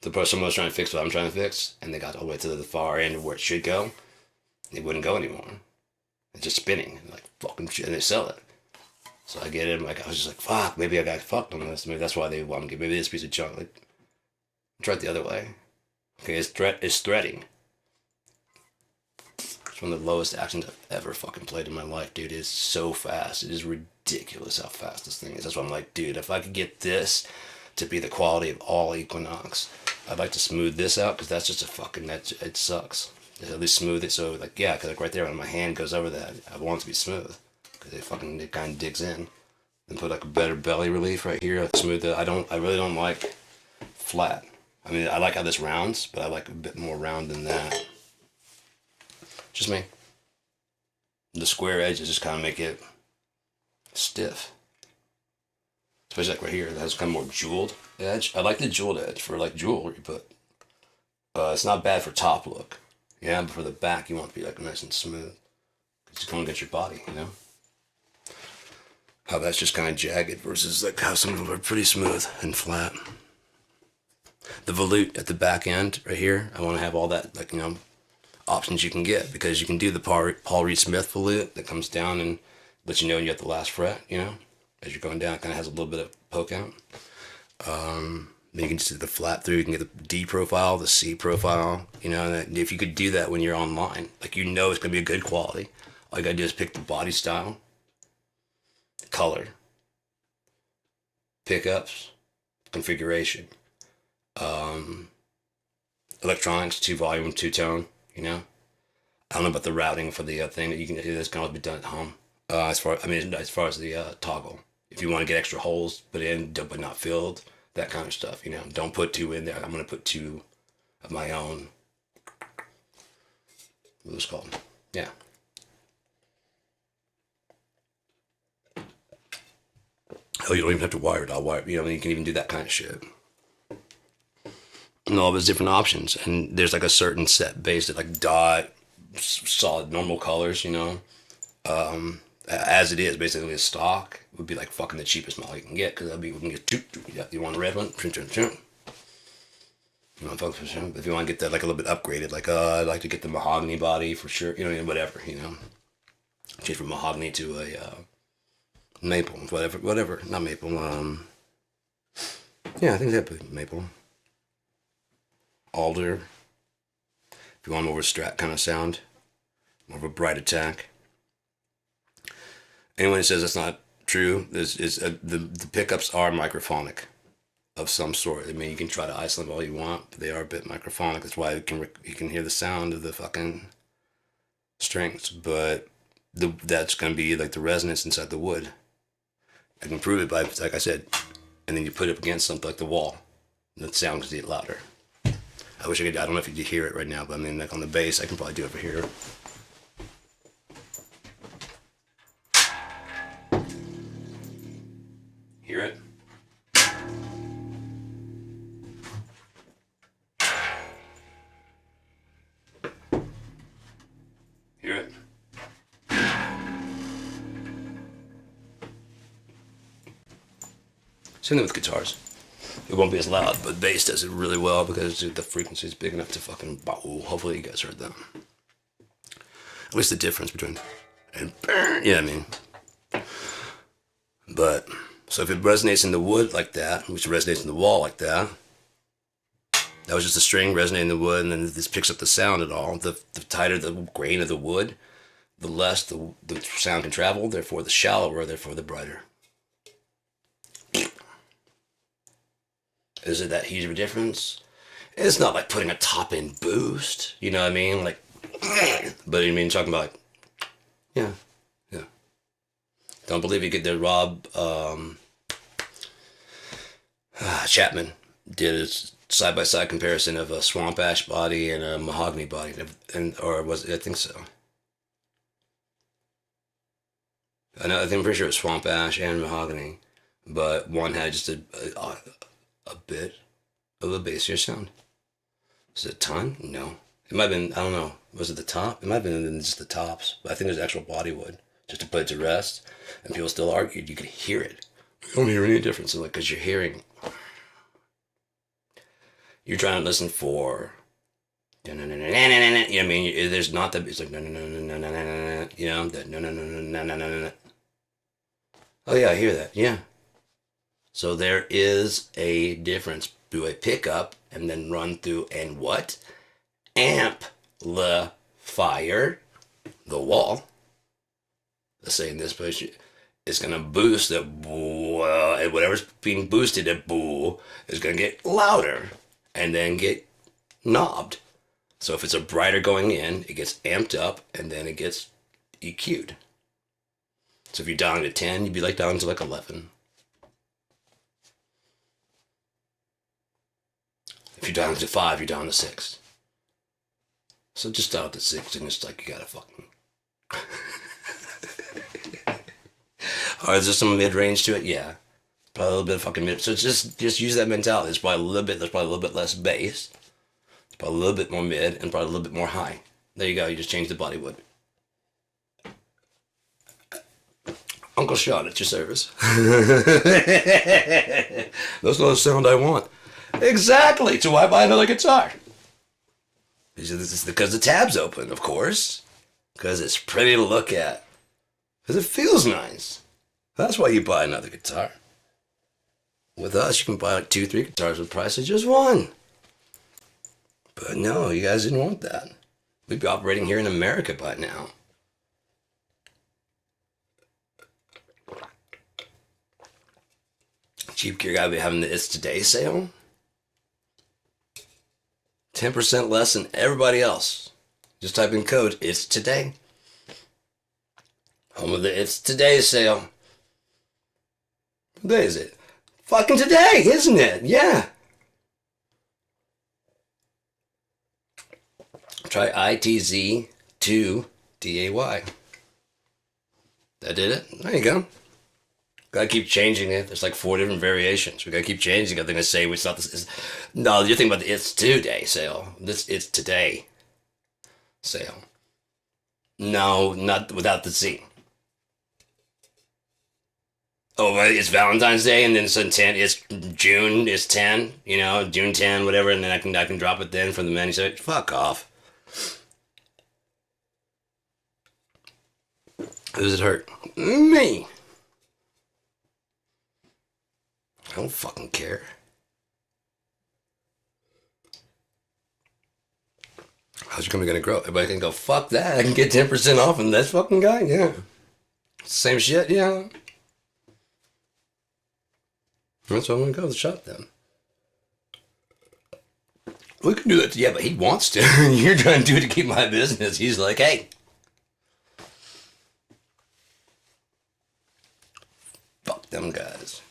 Speaker 1: The person someone was trying to fix what I'm trying to fix, and they got all the way to the far end of where it should go. It wouldn't go anymore. It's just spinning, like fucking shit, and they sell it. So I get it. I was just like, fuck, maybe I got fucked on this. Maybe that's why they want to give maybe this piece of junk. Like, try it the other way. Okay, it's threading. It's one of the lowest actions I've ever fucking played in my life, dude. It is so fast. It is ridiculous how fast this thing is. That's why I'm like, dude, if I could get this to be the quality of all Equinox, I'd like to smooth this out because that's just a fucking, it sucks. At least smooth it so, like, yeah, because like right there when my hand goes over that, I want it to be smooth. It kind of digs in. Then put like a better belly relief right here, like smooth it. I really don't like flat. I mean, I like how this rounds, but I like a bit more round than that. Just me. The square edges just kind of make it stiff. Especially like right here, that has kind of more jeweled edge. I like the jeweled edge for like jewelry, but it's not bad for top look. Yeah, but for the back, you want it to be like nice and smooth. Because you want to get your body, you know? How that's just kind of jagged versus like how some of them are pretty smooth and flat. The volute at the back end right here, I want to have all that, like, you know, options you can get because you can do the Paul Reed Smith volute that comes down and lets you know you're at the last fret, you know, as you're going down. It kind of has a little bit of poke out. Then you can just do the flat through. You can get the D profile, the C profile, you know, and if you could do that when you're online, like, you know, it's going to be a good quality. All you got to do is pick the body style, color, pickups, configuration, electronics, 2 volume, 2 tone, you know. I don't know about the routing for the thing that you can do. This can all be done at home. As far as the toggle, if you want to get extra holes put in but not filled, that kind of stuff, you know. Don't put 2 in there. I'm gonna put 2 of my own. What was it called? Yeah. Oh, you don't even have to wire it. I'll wire it. You know, you can even do that kind of shit. And all those different options. And there's like a certain set base that like dot, solid, normal colors, you know. As it is, basically a stock would be like fucking the cheapest model you can get because we can get 2. Yeah, you want a red one? You want focus, but if you want to get that like a little bit upgraded, like I'd like to get the mahogany body for sure, you know, whatever, you know, change from mahogany to a maple, whatever, not maple. Yeah, I think that'd be maple, alder. If you want more of a Strat kind of sound, more of a bright attack. Anyone who says that's not true, the pickups are microphonic of some sort. I mean, you can try to isolate them all you want, but they are a bit microphonic. That's why you can hear the sound of the fucking strings. But that's going to be like the resonance inside the wood. I can prove it by, like I said, and then you put it up against something like the wall, and the sound gets get louder. I wish I could. I don't know if you could hear it right now, but I mean, like on the bass, I can probably do it over here. Hear it? Hear it? Same thing with guitars. It won't be as loud, but bass does it really well because the frequency is big enough to fucking. Hopefully you guys heard that. At least the difference between and yeah, I mean. But so if it resonates in the wood like that, which resonates in the wall like that, that was just a string resonating in the wood, and then this picks up the sound at all. The tighter the grain of the wood, the less the sound can travel. Therefore, the shallower. Therefore, the brighter. Is it that huge of a difference? It's not like putting a top end boost. You know what I mean? Like, but I mean, talking about like, yeah, yeah. Don't believe you could. The Rob Chapman did a side by side comparison of a swamp ash body and a mahogany body, and or was it, I think so. I know. I think I'm pretty sure it was swamp ash and mahogany, but one had just a bit of a bassier sound. Was it a ton? No. It might have been, I don't know. Was it the top? It might have been just the tops. But I think there's actual body wood just to put it to rest. And people still argued you could hear it. You don't hear any difference in it because you're trying to listen for, you know what I mean? There's not that, it's like, you know, that, no. Oh yeah, I hear that. Yeah. So there is a difference. Do a pickup and then run through and what? Amplifier, the wall. Let's say in this position, it's gonna boost the boo, and whatever's being boosted at boo is gonna get louder and then get knobbed. So if it's a brighter going in, it gets amped up and then it gets EQ'd. So if you're down to 10, you'd be like down to like 11. If you're down to 5, you're down to 6. So just down to 6, and it's like you gotta fucking. Or is there some mid range to it? Yeah, probably a little bit of fucking mid. So just use that mentality. There's probably a little bit. There's probably a little bit less bass. There's probably a little bit more mid, and probably a little bit more high. There you go. You just changed the body wood. Uncle Sean at your service. That's not the sound I want. Exactly. So why buy another guitar? This is because the tab's open, of course. Because it's pretty to look at. Because it feels nice. That's why you buy another guitar. With us, you can buy like 2, 3 guitars with the price of just one. But no, you guys didn't want that. We'd be operating here in America by now. Cheap Gear guy be having the It's Today sale. 10% less than everybody else. Just type in code It's Today. Home of the It's Today sale. What day is it? Fucking today, isn't it? Yeah. Try ITZ2DAY. That did it? There you go. Gotta keep changing it. There's like 4 different variations. We gotta keep changing it. They're gonna say it's not this. No, you're thinking about the It's Today sale. This It's Today sale. No, not without the Z. Oh, but it's Valentine's Day, and then it's 10. It's June. It's 10. You know, June 10, whatever, and then I can drop it then from the manufacturer. Fuck off. Who does it hurt? Me. I don't fucking care. How's your company gonna grow? Everybody can go, fuck that. I can get 10% off from that fucking guy. Yeah. Same shit. Yeah. That's why I'm gonna go to the shop then. We can do that. Yeah, but he wants to. You're trying to do it to keep my business. He's like, hey. Fuck them guys.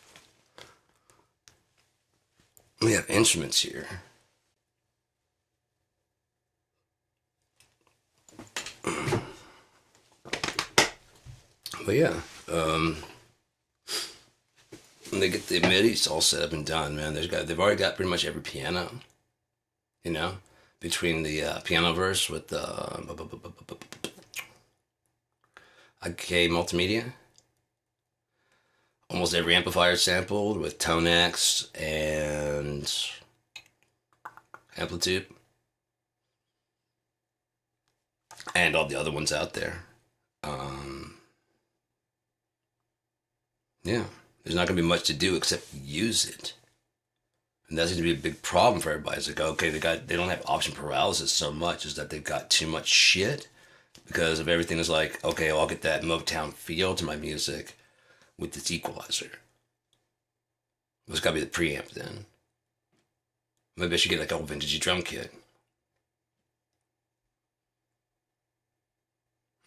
Speaker 1: We have instruments here. But yeah, when they get the midis all set up and done, man, they've already got pretty much every piano, you know, between the piano verse with the IK Multimedia, almost every amplifier sampled with Tonex and Amplitude, and all the other ones out there. Yeah, there's not going to be much to do except use it. And that's going to be a big problem for everybody. It's like, okay, they don't have option paralysis so much, is that they've got too much shit because of everything is like, okay, I'll get that Motown feel to my music with this equalizer. It's got to be the preamp then. Maybe I should get like a old vintage drum kit.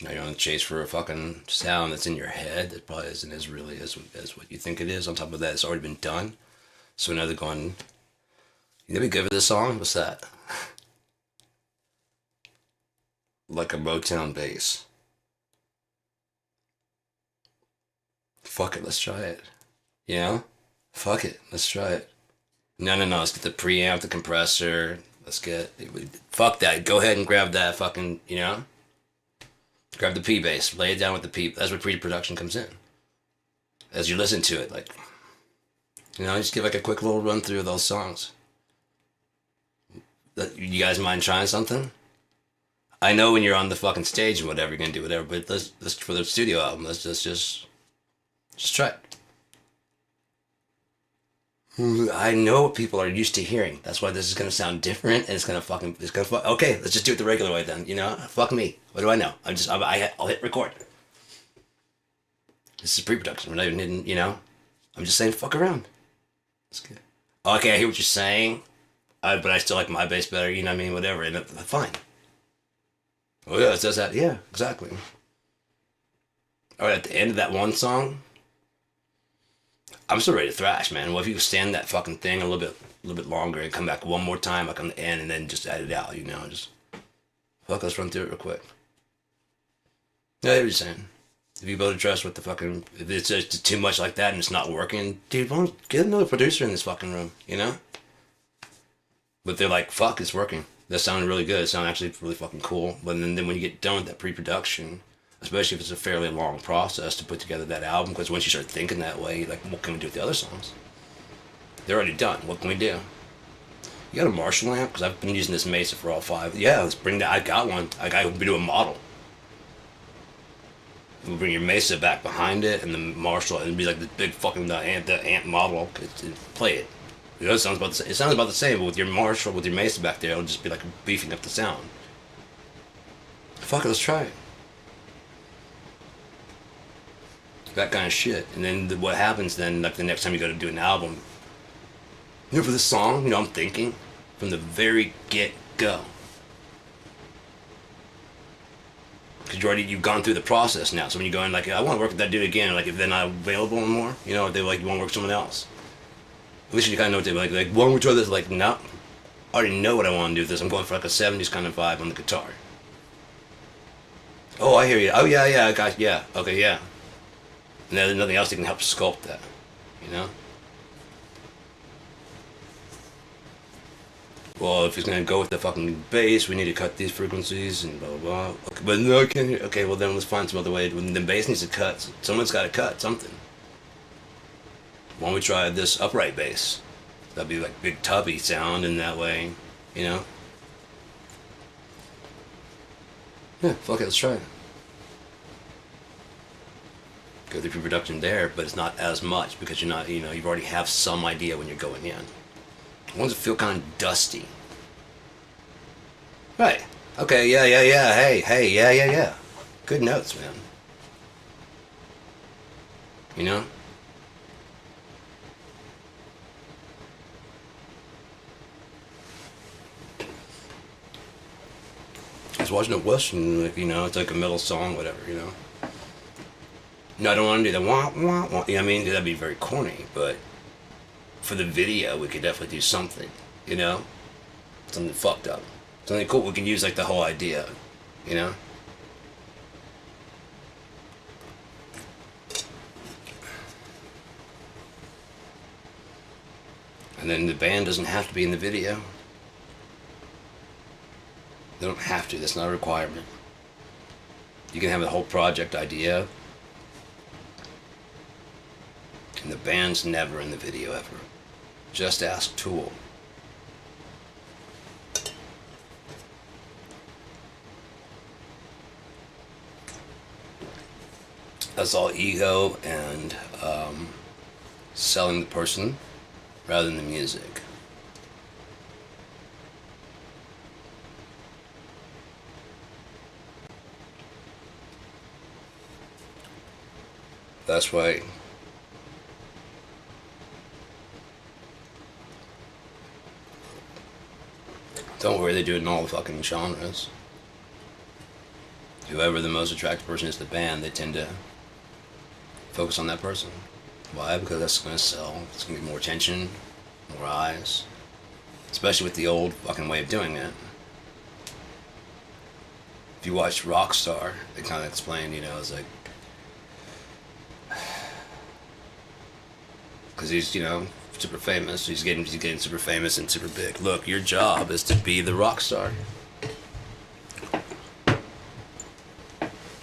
Speaker 1: Now you're on the chase for a fucking sound that's in your head that probably isn't as really as what you think it is. On top of that, it's already been done. So now they're going, you gonna be good for this song? What's that? Like a Motown bass. Fuck it, let's try it. You know? Fuck it, let's try it. No, no, no, let's get the preamp, the compressor. Let's get. Fuck that. Go ahead and grab that fucking, you know? Grab the P bass, lay it down with the P. That's where pre-production comes in. As you listen to it, like, you know, just give like a quick little run through of those songs. You guys mind trying something? I know when you're on the fucking stage and whatever, you're gonna do whatever, but let's for the studio album, let's just try it. I know what people are used to hearing. That's why this is gonna sound different, and okay. Let's just do it the regular way then. You know, fuck me. What do I know? I'll hit record. This is pre-production. We're not even hitting, you know. I'm just saying, fuck around. That's good. Okay, I hear what you're saying, but I still like my bass better. You know what I mean? Whatever, and fine. Oh yeah, it does that. Yeah, exactly. All right, at the end of that one song, I'm still ready to thrash, man. Well, if you could stand that fucking thing a little bit longer and come back one more time, like on the end, and then just add it out, you know, just fuck. Let's run through it real quick. Yeah, I hear what you're saying. If you build a trust with the fucking, if it's just too much like that and it's not working, dude, why don't get another producer in this fucking room, you know? But they're like, fuck, it's working. That sounded really good. It sounded actually really fucking cool. But then when you get done with that pre-production, especially if it's a fairly long process to put together that album, because once you start thinking that way, like, what can we do with the other songs? They're already done. What can we do? You got a Marshall amp? Because I've been using this Mesa for all five. Yeah, let's bring that. I got one. We do a model. We'll bring your Mesa back behind it, and the Marshall, and it'd be like the big fucking the amp model. Play it. You know, it sounds about the same. It sounds about the same, but with your Marshall, with your Mesa back there, it'll just be like beefing up the sound. Fuck it, let's try it. That kind of shit. And then what happens then, like the next time you go to do an album, you know, for this song, you know, I'm thinking from the very get-go. Because you've gone through the process now. So when you go in, like, I want to work with that dude again, like, if they're not available anymore, you know, if they're like, you want to work with someone else. At least you kind of know what they're like, why don't we try this? Like, no, I already know what I want to do with this. I'm going for like a 70s kind of vibe on the guitar. Oh, I hear you. Oh, yeah, guys, yeah, okay, yeah. And there's nothing else that can help sculpt that, you know? Well, if he's gonna go with the fucking bass, we need to cut these frequencies and blah blah blah. Okay, but no, I can't hear. Okay, well then let's find some other way. When the bass needs to cut, someone's got to cut something. Why don't we try this upright bass? That'd be like big tubby sound in that way, you know? Yeah, fuck it, let's try it. Go through pre-production there, but it's not as much because you're not, you know, you've already have some idea when you're going in. Ones that feel kind of dusty. Right. Okay, yeah. Hey, yeah. Good notes, man. You know? I was watching a Western, like, you know, it's like a metal song, whatever, you know? No, I don't want to do that. Wah, wah, wah. You know what I mean? That'd be very corny, but for the video, we could definitely do something, you know? Something fucked up. Something cool. We can use, like, the whole idea, you know? And then the band doesn't have to be in the video. They don't have to. That's not a requirement. You can have a whole project idea, and the band's never in the video ever. Just ask Tool. That's all ego and selling the person rather than the music. That's why Don't worry, they do it in all the fucking genres. Whoever the most attractive person is to the band, they tend to focus on that person. Why? Because that's going to sell. It's going to get more attention, more eyes. Especially with the old fucking way of doing it. If you watch Rockstar, they kind of explain, you know, it's like, because he's, you know, super famous. He's getting super famous and super big. Look, your job is to be the rock star.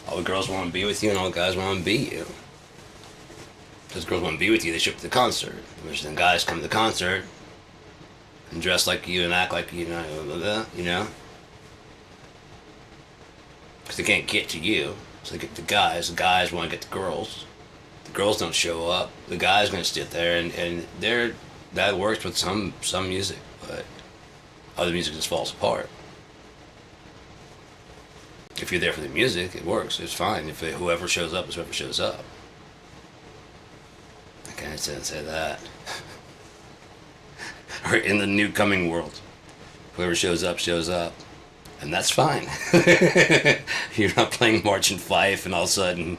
Speaker 1: All the girls want to be with you, and all the guys want to be you. Because girls want to be with you, they show up to the concert. Which then guys come to the concert and dress like you and act like you, you know. Because they can't get to you, so they get the guys. The guys want to get the girls. The girls don't show up. The guys gonna sit there, and that works with some music, but other music just falls apart. If you're there for the music, it works. It's fine. If whoever shows up is whoever shows up. I can't say that. Or in the new coming world, whoever shows up, shows up. And that's fine. You're not playing March and Fife and all of a sudden,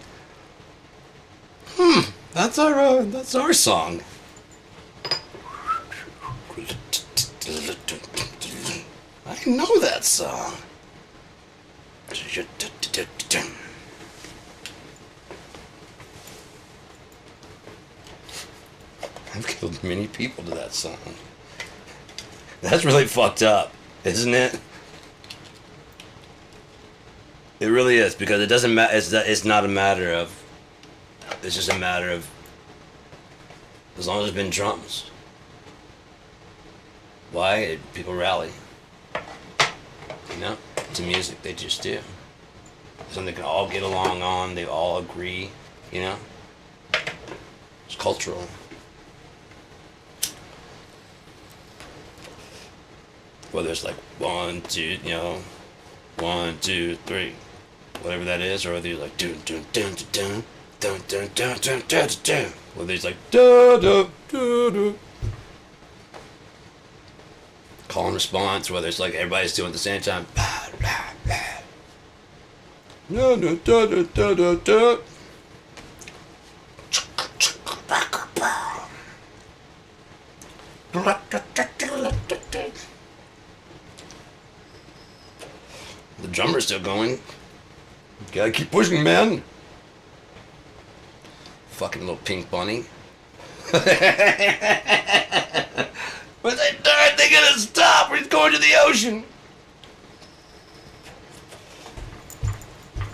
Speaker 1: that's our song. I know that song. I've killed many people to that song. That's really fucked up, isn't it? It really is, because it doesn't matter. It's not a matter of. It's just a matter of. As long as there's been drums. Why? People rally. You know, to music, they just do. Something they can all get along on. They all agree. You know. It's cultural. Whether it's like 1, 2, 1, 2, 3, whatever that is, or whether you're like dun dun dun dun dun dun dun dun dun dun, whether it's like da da da da. Call and response, whether it's like everybody's doing it at the same time. Da da da da da da da. The drummer's still going. You gotta keep pushing, man. Fucking little pink bunny. But they died, they gotta stop, or he's going to the ocean.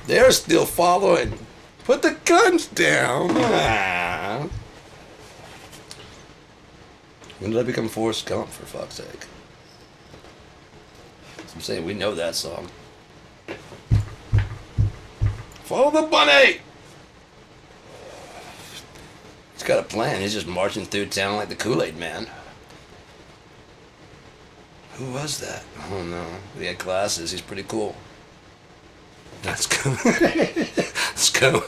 Speaker 1: They're still following. Put the guns down. Ah. When did I become Forrest Gump, for fuck's sake? I'm saying, we know that song. Follow the bunny! He's got a plan. He's just marching through town like the Kool-Aid Man. Who was that? Oh no. He had glasses. He's pretty cool. Let's go. Let's go.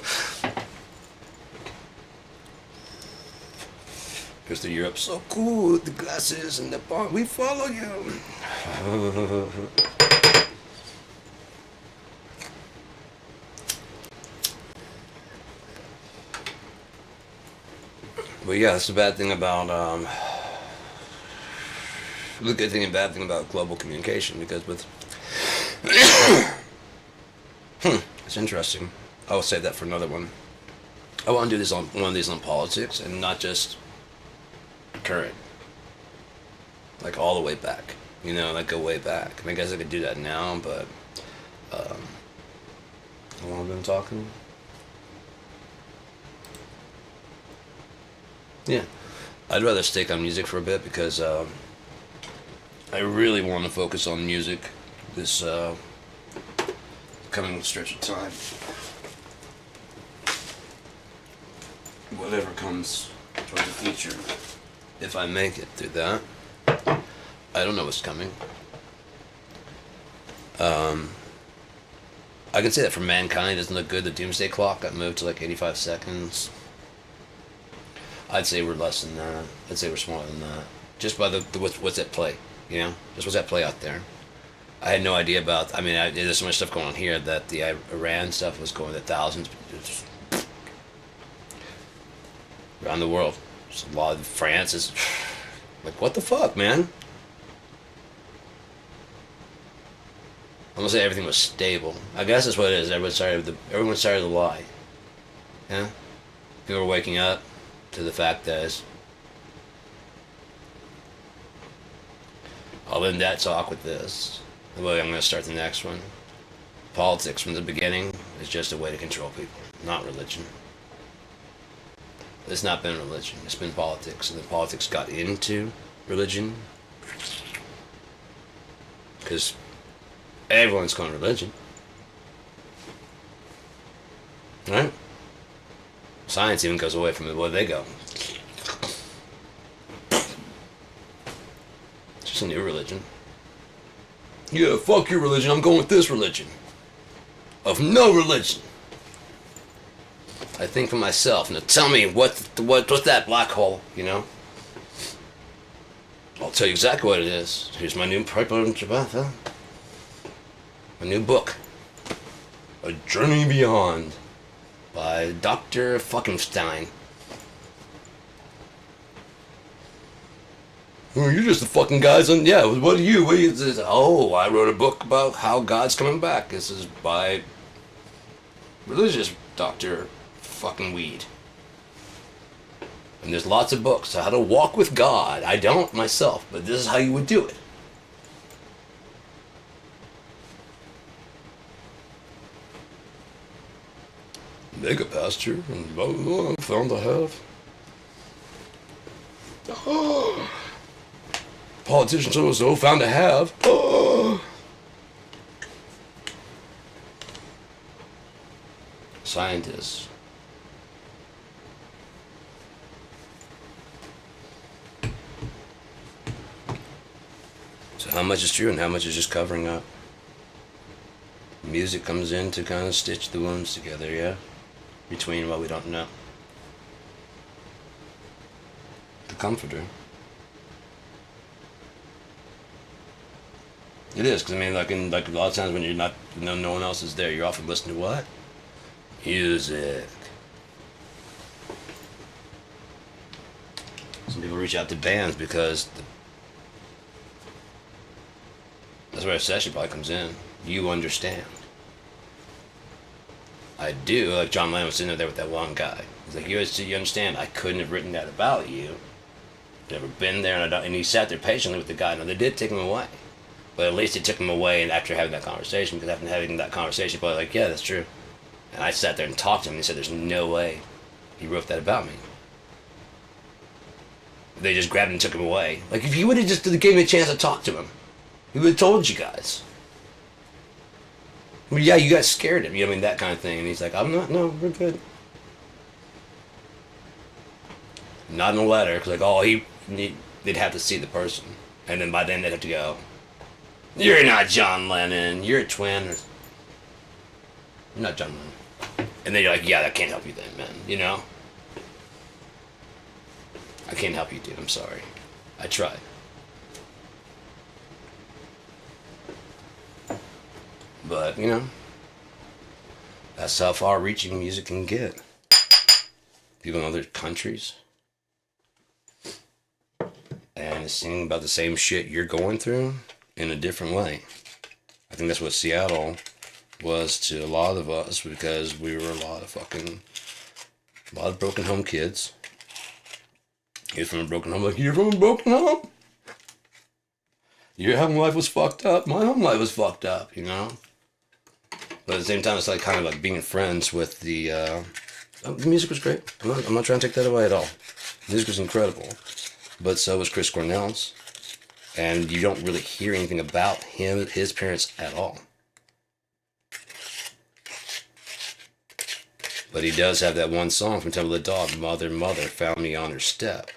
Speaker 1: Mr. Europe, so cool with the glasses and the bar. We follow you. But yeah, that's the bad thing about, the good thing and bad thing about global communication, because with, it's interesting. I'll save that for another one. I want to do this on one of these on politics, and not just current. Like all the way back. You know, like go way back. I mean, I guess I could do that now, but, how long have I been talking? Yeah, I'd rather stick on music for a bit, because I really want to focus on music this coming stretch of time. Whatever comes towards the future, if I make it through that. I don't know what's coming. I can say that for Mankind, it doesn't look good. The Doomsday Clock got moved to like 85 seconds. I'd say we're less than that. I'd say we're smaller than that. Just by the what's at play, you know? Just what's at play out there. I had no idea about. I mean, there's so much stuff going on here that the Iran stuff was going to thousands around the world. So a lot of France is like, what the fuck, man? I'm gonna say everything was stable. I guess that's what it is. Everyone started to lie. Yeah, people are waking up to the fact that I'll end that talk with this. Well, I'm gonna start the next one. Politics from the beginning is just a way to control people, not religion. It's not been religion. It's been politics, and the politics got into religion because everyone's going religion, right? Science even goes away from it. Where they go? It's just a new religion. Yeah, fuck your religion. I'm going with this religion. Of no religion. I think for myself. Now tell me what's that black hole? You know. I'll tell you exactly what it is. Here's my new a new book, A Journey Beyond, by Dr. Fuckenstein. Well, you're just the fucking guys on. Yeah, what are you? Oh, I wrote a book about how God's coming back. This is by religious Dr. Fucking Weed. And there's lots of books on how to walk with God. I don't myself, but this is how you would do it. Mega pasture and blah, blah, blah, found I have. Oh. Politician so found to have. Oh. Scientists. So how much is true and how much is just covering up? Music comes in to kind of stitch the wounds together, yeah? Between what we don't know. The comforter. It is, because I mean, like a lot of times when you're not, no one else is there, you're often listening to what? Music. Some people reach out to bands because that's where a session probably comes in. You understand. I do. Like John Lennon was sitting there with that one guy. He's like, you understand, I couldn't have written that about you. Never been there, and he sat there patiently with the guy. Now, they did take him away. But at least it took him away and after having that conversation, because after having that conversation, probably like, yeah, that's true. And I sat there and talked to him, and he said, there's no way he wrote that about me. They just grabbed him and took him away. Like, if you would have just gave me a chance to talk to him, he would have told you guys. Well, yeah, you guys scared him. I mean, that kind of thing. And he's like, I'm not, no, we're good. Not in a letter, because, like, they'd have to see the person. And then by then they'd have to go, you're not John Lennon, you're a twin. You're not John Lennon. And then you're like, yeah, that can't help you then, man, you know? I can't help you, dude, I'm sorry. I tried. But, you know, that's how far-reaching music can get. People in other countries. And it's singing about the same shit you're going through in a different way. I think that's what Seattle was to a lot of us, because we were a lot of broken home kids. You're from a broken home, like, you're from a broken home? Your home life was fucked up. My home life was fucked up, you know? But at the same time, it's like kind of like being friends with the music was great. I'm not trying to take that away at all. The music was incredible. But so was Chris Cornell's. And you don't really hear anything about him, his parents at all. But he does have that one song from Temple of the Dog, Mother, Mother, found me on her step.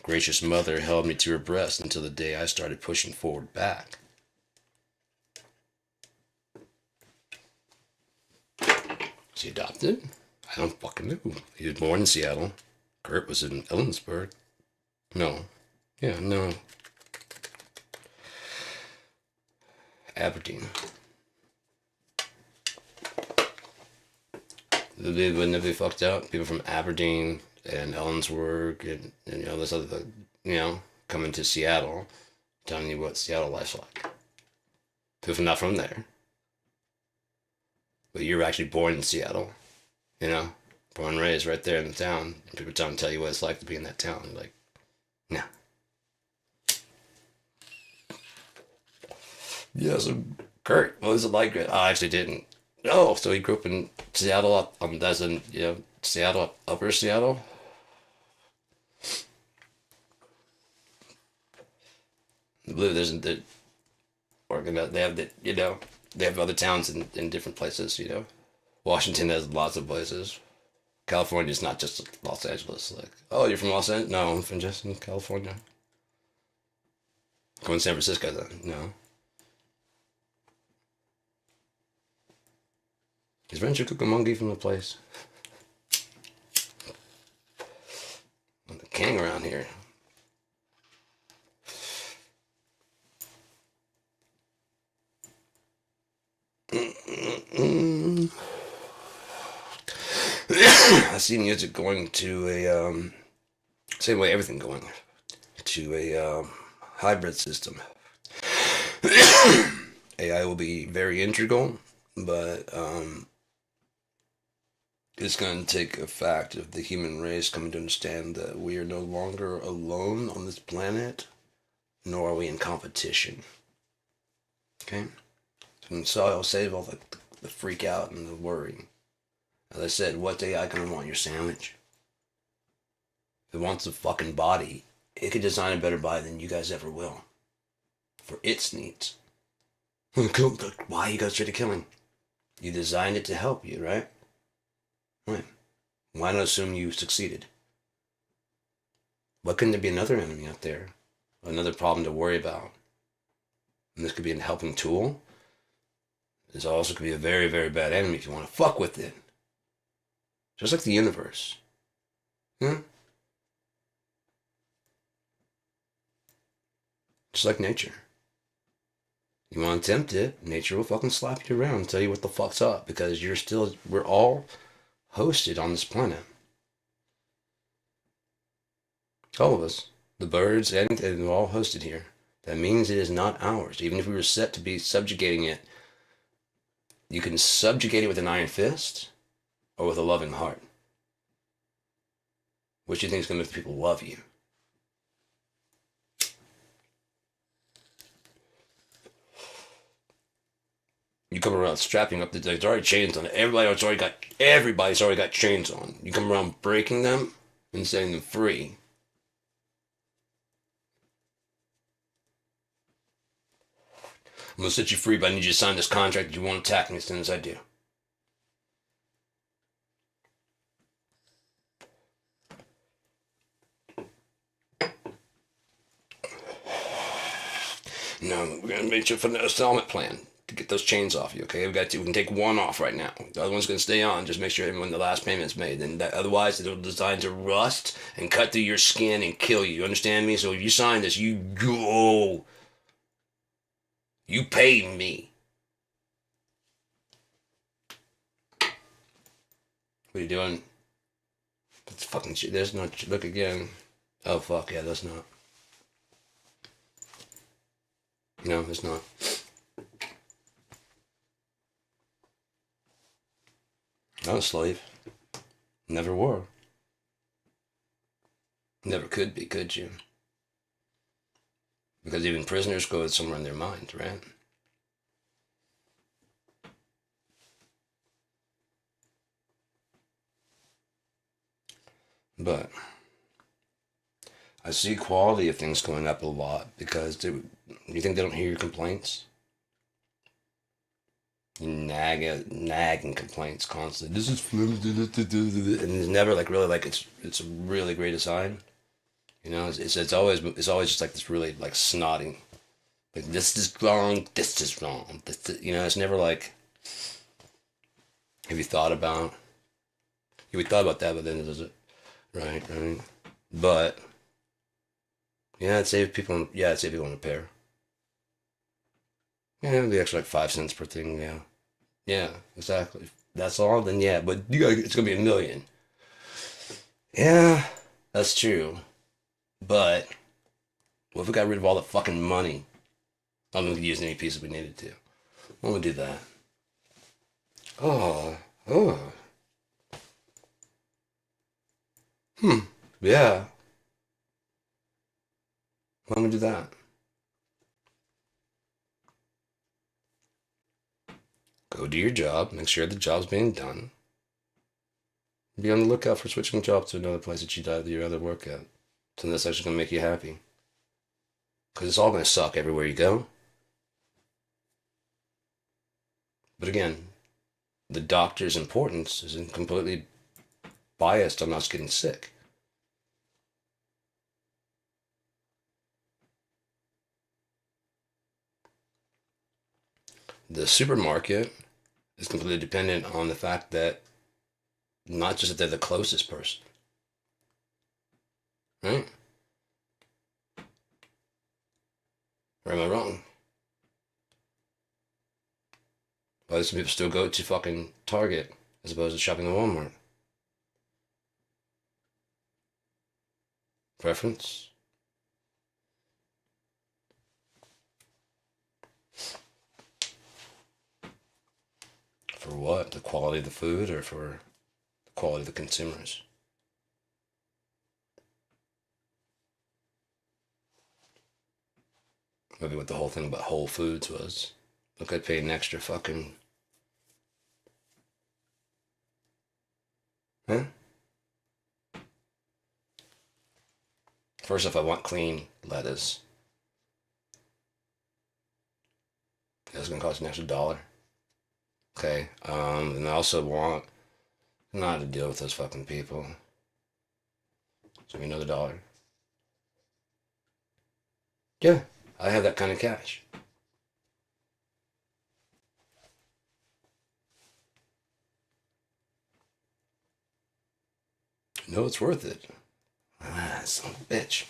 Speaker 1: Gracious mother held me to her breast until the day I started pushing forward back. Was he adopted? I don't fucking know. He was born in Seattle. Kurt was in Ellensburg. No. Yeah, no. Aberdeen. Wouldn't it be fucked up? People from Aberdeen and Ellensburg and this other, coming to Seattle, telling you what Seattle life's like. People not from there, but you're actually born in Seattle, born and raised right there in the town. And people tell you what it's like to be in that town. Like, nah. Yeah, so Kurt, what was it like? I actually didn't. Oh, so he grew up in Seattle, that's in, Seattle, upper Seattle. I believe there's the Oregon, they have they have other towns in different places, Washington has lots of places. California's not just Los Angeles. Like, oh, you're from Los Angeles? No, I'm from just in California. Going to San Francisco then? No. Is Rancho Cucamonga from the place? The king around here. I see music going to a same way everything going to a hybrid system. AI will be very integral, but it's going to take a fact of the human race coming to understand that we are no longer alone on this planet, nor are we in competition. Okay? And so I'll save all the freak out and the worry. As I said, what's AI gonna want? Your sandwich? If it wants a fucking body, it could design a better body than you guys ever will. For its needs. Why you go straight to killing? You designed it to help you, right? Right. Why not assume you succeeded? Why couldn't there be another enemy out there? Another problem to worry about? And this could be a helping tool. This also could be a very, very bad enemy if you want to fuck with it. Just like the universe. Just like nature. You want to tempt it, nature will fucking slap you around and tell you what the fuck's up, because we're all hosted on this planet. All of us. The birds and we're all hosted here. That means it is not ours. Even if we were set to be subjugating it, you can subjugate it with an iron fist or with a loving heart. Which do you think is going to make people love you? You come around strapping up there's already chains on it. Everybody's already got chains on. You come around breaking them and setting them free. I'm gonna set you free, but I need you to sign this contract that you won't attack me as soon as I do. No, we're gonna make you for the installment plan to get those chains off you. Okay, we can take one off right now. The other one's gonna stay on. Just make sure when the last payment's made. And otherwise, it'll designed to rust and cut through your skin and kill you. You understand me? So if you sign this, you go. You pay me. What are you doing? That's fucking shit. There's no look again. Oh fuck yeah, that's not. No, it's not. Not a slave. Never were. Never could be, could you? Because even prisoners go somewhere in their mind, right? But I see quality of things going up a lot because you think they don't hear your complaints? Nagging complaints constantly. This is and it's never like really like it's a really great design. It's always just like this really like snotting, like this is wrong, it's never like. Have you thought about? We thought about that, but then does it? Right. But yeah, it'd save people. Yeah, it'd save people in repair. Yeah, the extra like 5 cents per thing. Yeah, yeah, exactly. That's all. Then yeah, but you got it's gonna be a million. Yeah, that's true. But what if we got rid of all the fucking money? I'm gonna use any piece if we needed to. Why don't we do that? Oh, oh, hmm. Yeah. Why don't we do that? Go do your job. Make sure the job's being done. Be on the lookout for switching jobs to another place that you rather work at. So that's actually gonna make you happy. Because it's all gonna suck everywhere you go. But again, the doctor's importance isn't completely biased on us getting sick. The supermarket is completely dependent on the fact that not just that they're the closest person, right? Or am I wrong? Why do some people still go to fucking Target as opposed to shopping at Walmart? Preference? For what? The quality of the food or for the quality of the consumers? Maybe what the whole thing about Whole Foods was. Look, I paid an extra fucking. Huh? First off, I want clean lettuce. That's gonna cost an extra dollar. Okay. And I also want not to deal with those fucking people. So another dollar. Yeah, I have that kind of cash. No, it's worth it. Ah, son of a bitch.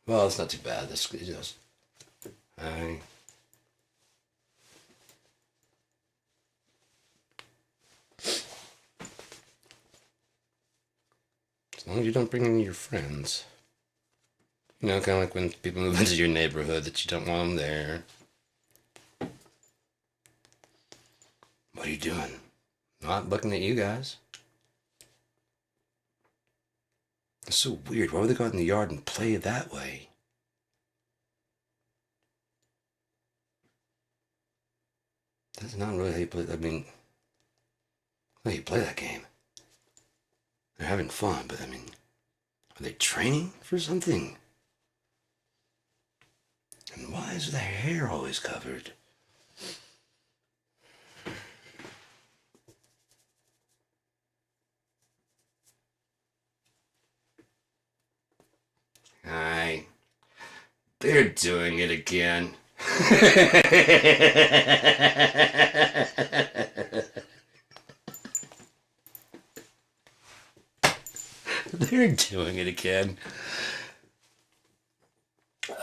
Speaker 1: Well, it's not too bad. This is just. I. As long as you don't bring in your friends. You know, kind of like when people move into your neighborhood that you don't want them there. What are you doing? Not looking at you guys. It's so weird. Why would they go out in the yard and play that way? That's not really how you play. I mean, how you play that game. They're having fun, but I mean, are they training for something? And why is their hair always covered? Aye, they're doing it again. They're doing it again.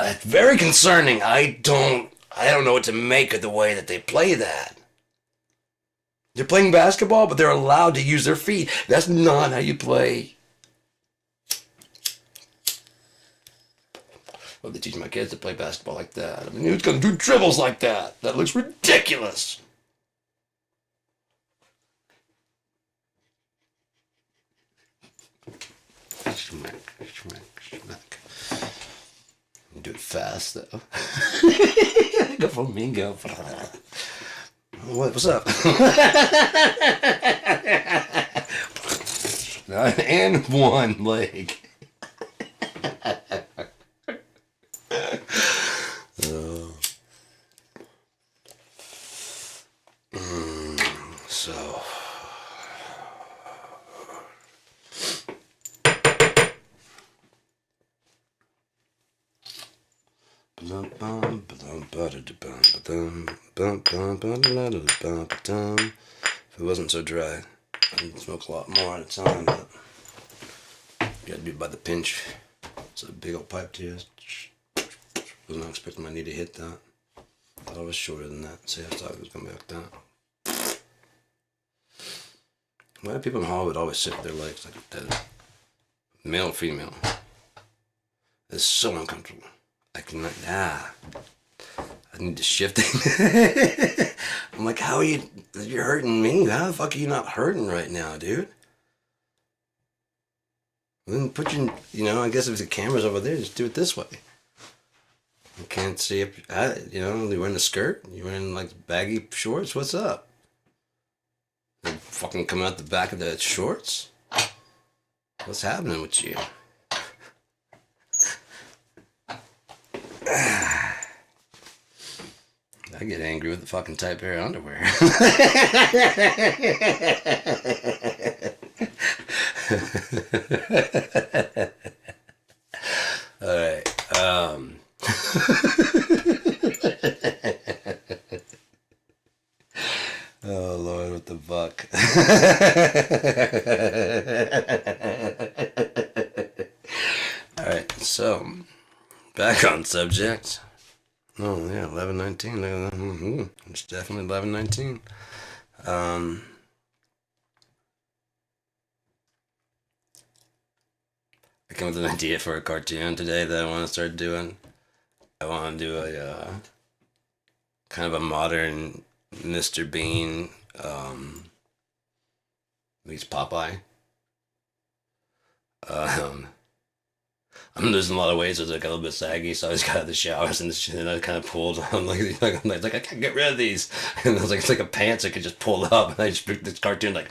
Speaker 1: It's very concerning. I don't know what to make of the way that they play that. They're playing basketball, but they're allowed to use their feet. That's not how you play. Well, they teach my kids to play basketball like that. I mean, who's gonna do dribbles like that? That looks ridiculous. Schmack, schmack, schmack. Do it fast though. Go flamingo. What's up? And one leg. So. If it wasn't so dry, I'd smoke a lot more at a time, but you gotta do it by the pinch. It's a big old pipe to you. Was not expecting my knee to hit that. thought it was shorter than that. See, I thought it was gonna be like that. Why do people in Hollywood always sit with their legs like that? Male or female? It's so uncomfortable. I cannot. I need to shift it. I'm like, how are you? You're hurting me. How the fuck are you not hurting right now, dude? Then put your, I guess if the camera's over there, just do it this way. I can't see if, you're wearing a skirt? You're wearing like baggy shorts? What's up? They fucking come out the back of the shorts? What's happening with you? I get angry with the fucking tight pair of underwear. All right. Oh Lord, what the fuck? All right, so back on subject. Oh yeah, 11:19. Look at that. It's definitely 11:19. I came with an idea for a cartoon today that I want to start doing. I want to do a kind of a modern Mr. Bean meets Popeye. I'm losing a lot of weight, so it's like a little bit saggy. So I just got out of the showers and I kind of pulled. I'm like I can't get rid of these. And I was like, it's like a pants I could just pull up, and I just picked this cartoon like,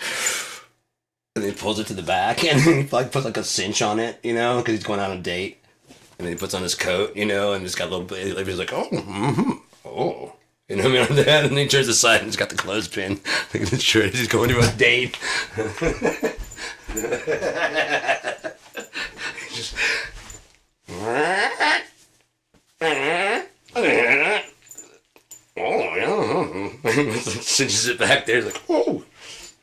Speaker 1: and then he pulls it to the back, and then he like puts like a cinch on it, because he's going out on a date, and then he puts on his coat, and it's got a little bit. He's like, oh, oh. You know what I mean? On that, and then he turns aside and he's got the clothespin. Like the shirt, he's going to a date. Just. Oh, yeah. Cinches it back there, like, oh.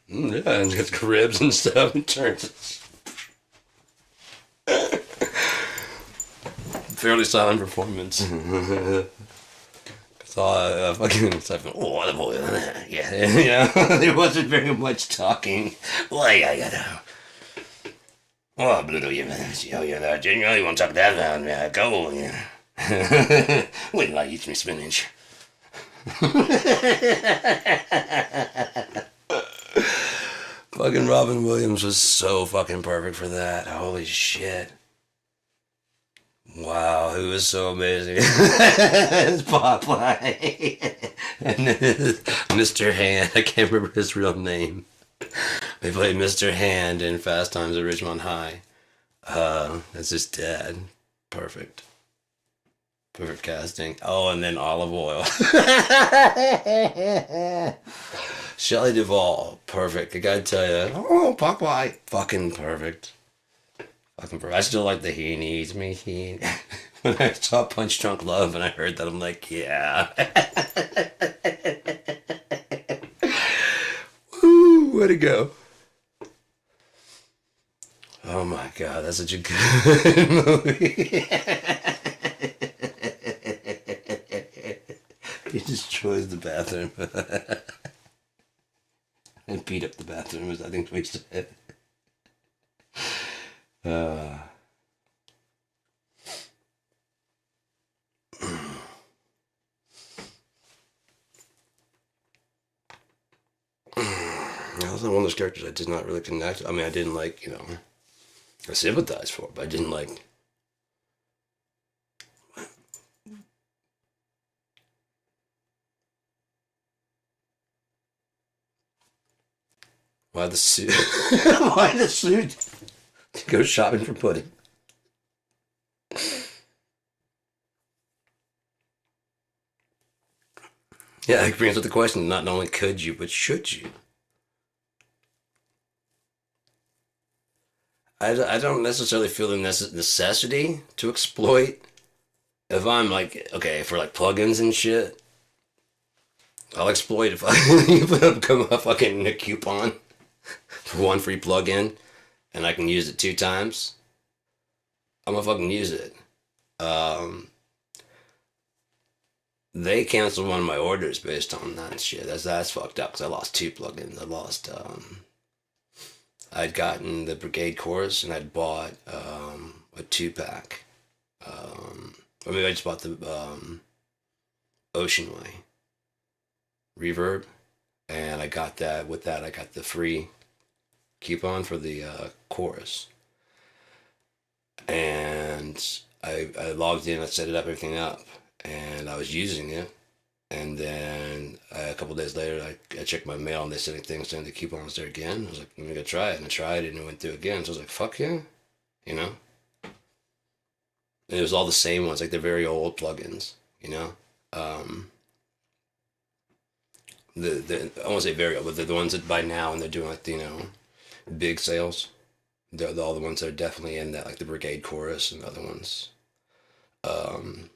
Speaker 1: Yeah, and he's got the ribs and stuff, and turns. Fairly silent performance. So fucking stuff. Oh, the boy, yeah, there wasn't very much talking. Well, yeah. Oh, Pluto, you didn't really want to talk that loud. Yeah, go, yeah. Wait till I eat my spinach. Fucking Robin Williams was so fucking perfect for that. Holy shit. Wow, he was so amazing. It's Popeye. And Mr. Hand, I can't remember his real name. He played Mr. Hand in Fast Times at Ridgemont High. That's his dad. Perfect. Perfect casting. Oh, and then Olive Oil. Shelley Duvall. Perfect. I gotta tell you. Oh, Popeye. Fucking perfect. I still like the he needs me. When I saw Punch Drunk Love and I heard that, I'm like, yeah. Woo, way to go. Oh my god, that's such a good movie. He destroys the bathroom. And beat up the bathroom, is I think what he said. I was one of those characters I did not really connect. I mean, I didn't like, I sympathize for, but I didn't like. Why the suit? Why the suit? To go shopping for pudding. Yeah, it brings up the question, not only could you, but should you? I don't necessarily feel the necessity to exploit. If I'm like, okay, for like plugins and shit, I'll exploit if you put up a fucking coupon for one free plugin and I can use it 2 times. I'm gonna fucking use it. They canceled one of my orders based on that shit. That's fucked up because I lost two plugins. I lost I'd gotten the Brigade Chorus and I'd bought a 2 pack. Or maybe I just bought the Ocean Way reverb, and I got that. With that, I got the free coupon for the chorus, and I logged in. I set it up, everything up, and I was using it. And then a couple days later, I checked my mail and they said anything, saying the coupon was there again. I was like, let me go try it. And I tried it and it went through again. So I was like, fuck yeah, you know? And it was all the same ones, like they're very old plugins, you know? Um, I won't say very old, but they're the ones that buy now and they're doing like, big sales. They're all the ones that are definitely in that, like the Brigade Chorus and other ones. Um,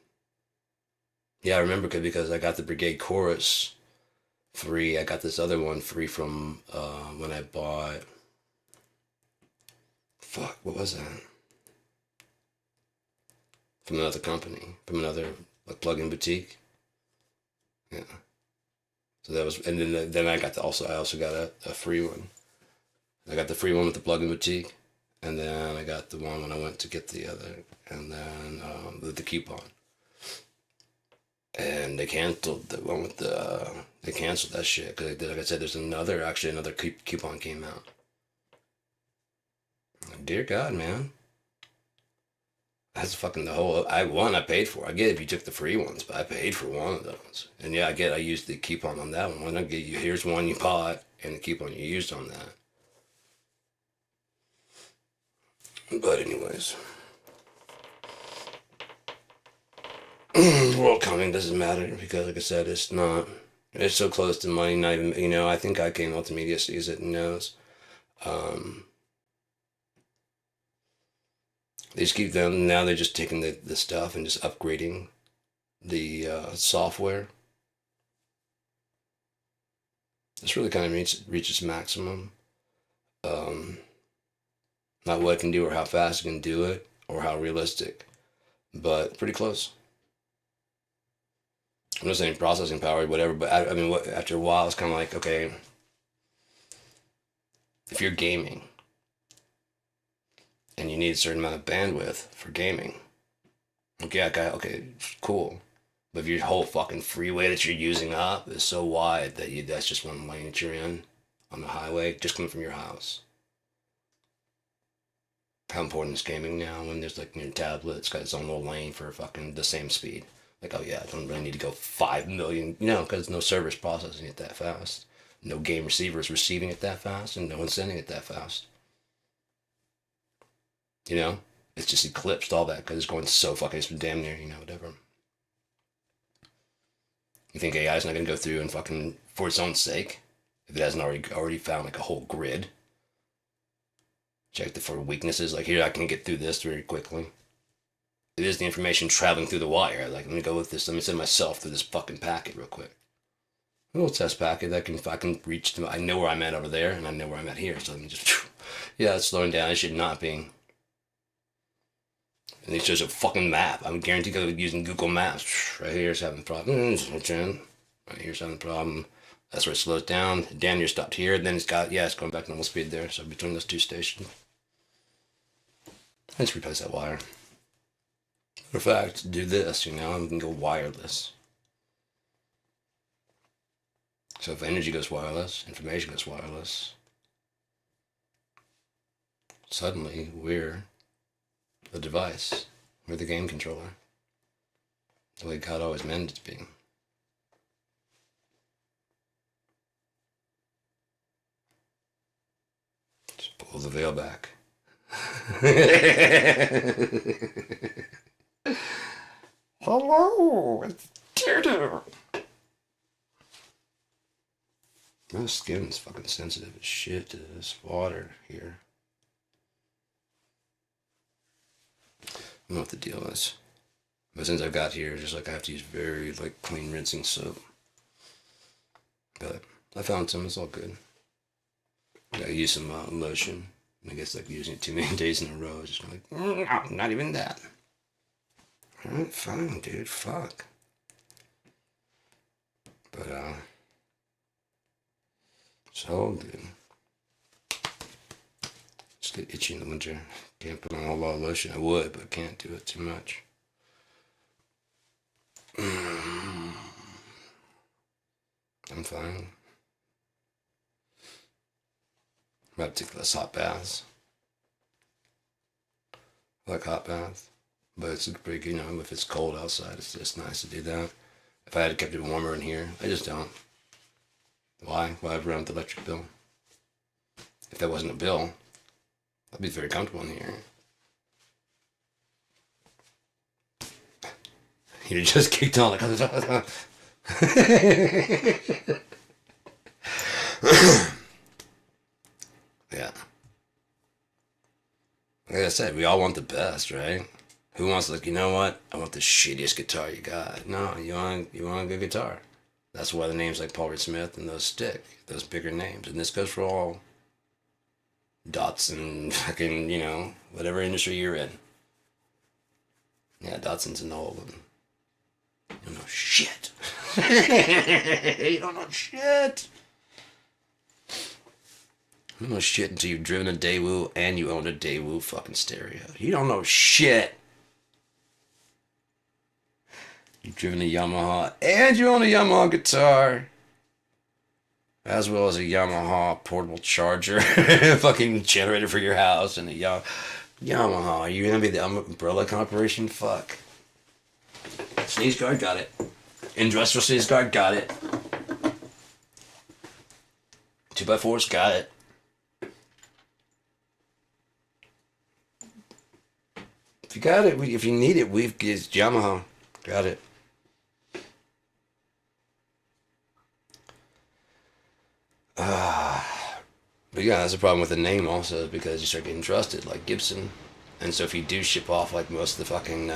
Speaker 1: yeah, I remember because I got the Brigade Chorus free. I got this other one free from when I bought. Fuck, what was that? From another company, from another like plug-in boutique. Yeah. So that was, and then I got I also got a free one. I got the free one with the plug-in boutique, and then I got the one when I went to get the other, and then the coupon. And they canceled the one with the. They canceled that shit because, like I said, there's another coupon came out. Like, dear God, man, that's fucking the whole. I paid for. I get if you took the free ones, but I paid for one of those. And yeah, I used the coupon on that one. When I get you, here's one you bought and the coupon you used on that. But anyways, world coming doesn't matter because, like I said, it's not. It's so close to money. Not even I think IK Multimedia sees it and knows. Um, they just keep them now. They're just taking the stuff and just upgrading the software. This really kind of reaches maximum. Um, Not what it can do or how fast it can do it or how realistic, but pretty close. I'm not saying processing power, whatever, but I mean, after a while, it's kind of like, okay, if you're gaming and you need a certain amount of bandwidth for gaming, okay, cool. But if your whole fucking freeway that you're using up is so wide that that's just one lane that you're in on the highway, just coming from your house. How important is gaming now when there's like your tablet, it's got its own little lane for fucking the same speed. Like, oh yeah, I don't really need to go 5 million, because no server's processing it that fast. No game receiver is receiving it that fast, and no one's sending it that fast. You know? It's just eclipsed all that because it's going so fucking, it's damn near, whatever. You think AI is not going to go through and fucking, for its own sake, if it hasn't already found like a whole grid? Check for weaknesses, like here I can get through this very quickly. It is the information traveling through the wire. Like, let me go with this. Let me send myself through this fucking packet real quick. A little test packet that if I can reach to, I know where I'm at over there, and I know where I'm at here. So let me just, yeah, it's slowing down. It should not be. And it shows a fucking map. I'm guaranteed using Google Maps. Right here's having problems. Right here's having a problem. That's where it slows down. Damn near stopped here. Then it's going back to normal speed there. So between those two stations. Let's replace that wire. In fact, do this, we can go wireless. So if energy goes wireless, information goes wireless, suddenly we're the device. We're the game controller. The way God always meant it to be. Just pull the veil back. Hello, it's Teardo. My skin's fucking sensitive as shit to this water here. I don't know what the deal is. But since I've got here, just like I have to use very like clean rinsing soap. But I found some, it's all good. I use some lotion. I guess like using it too many days in a row, it's just like, no, not even that. Alright, fine, dude, fuck. But so good. Just get itchy in the winter. Can't put on a whole lot of lotion. I would, but can't do it too much. I'm fine. I'm about to take less hot baths. I like hot baths, but it's pretty, if it's cold outside, it's just nice to do that. If I had kept it warmer in here, I just don't. Why? Why have around the electric bill? If that wasn't a bill, I'd be very comfortable in here. You just kicked on like yeah. Like I said, we all want the best, right? Who wants you know what? I want the shittiest guitar you got. No, you want a good guitar. That's why the names like Paul Reed Smith and those stick. Those bigger names. And this goes for all Datsun, fucking, whatever industry you're in. Yeah, Datsun's an old one. You don't know shit. You don't know shit. You don't know shit until you've driven a Daewoo and you own a Daewoo fucking stereo. You don't know shit. You've driven a Yamaha and you own a Yamaha guitar. As well as a Yamaha portable charger. Fucking generator for your house and a Yamaha. Are you gonna be the umbrella corporation? Fuck. Sneeze guard, got it. Industrial sneeze guard, got it. 2x4s, got it. If you got it, if you need it, it's Yamaha. Got it. But yeah, that's a problem with the name also, because you start getting trusted, like Gibson. And so if you do ship off like most of the fucking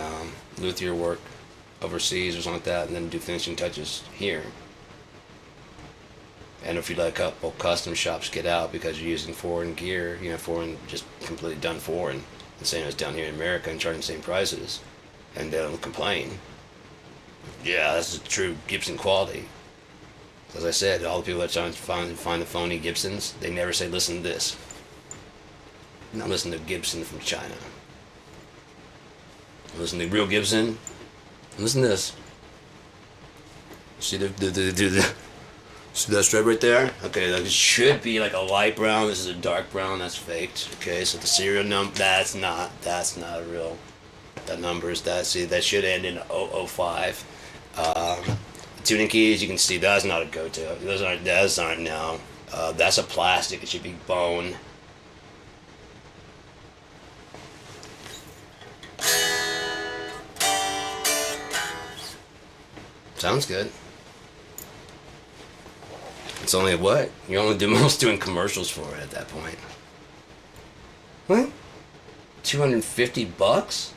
Speaker 1: luthier work overseas or something like that, and then do finishing touches here, and if you let a couple custom shops get out because you're using foreign gear, foreign, just completely done foreign, and saying it's down here in America and charging the same prices, and they don't complain, yeah, that's the true Gibson quality. As I said, all the people that try to find the phony Gibsons, they never say, listen to this. Not listen to Gibson from China. Listen to real Gibson. Listen to this. See see that stripe right there? Okay, it should be like a light brown. This is a dark brown. That's faked. Okay, so the serial number, that's not a real. That number is that. See, that should end in 005. Tuning keys, you can see that's not a go-to. Those aren't no. That's a plastic. It should be bone. Sounds good. It's only what? You're only almost doing commercials for it at that point. What? $250?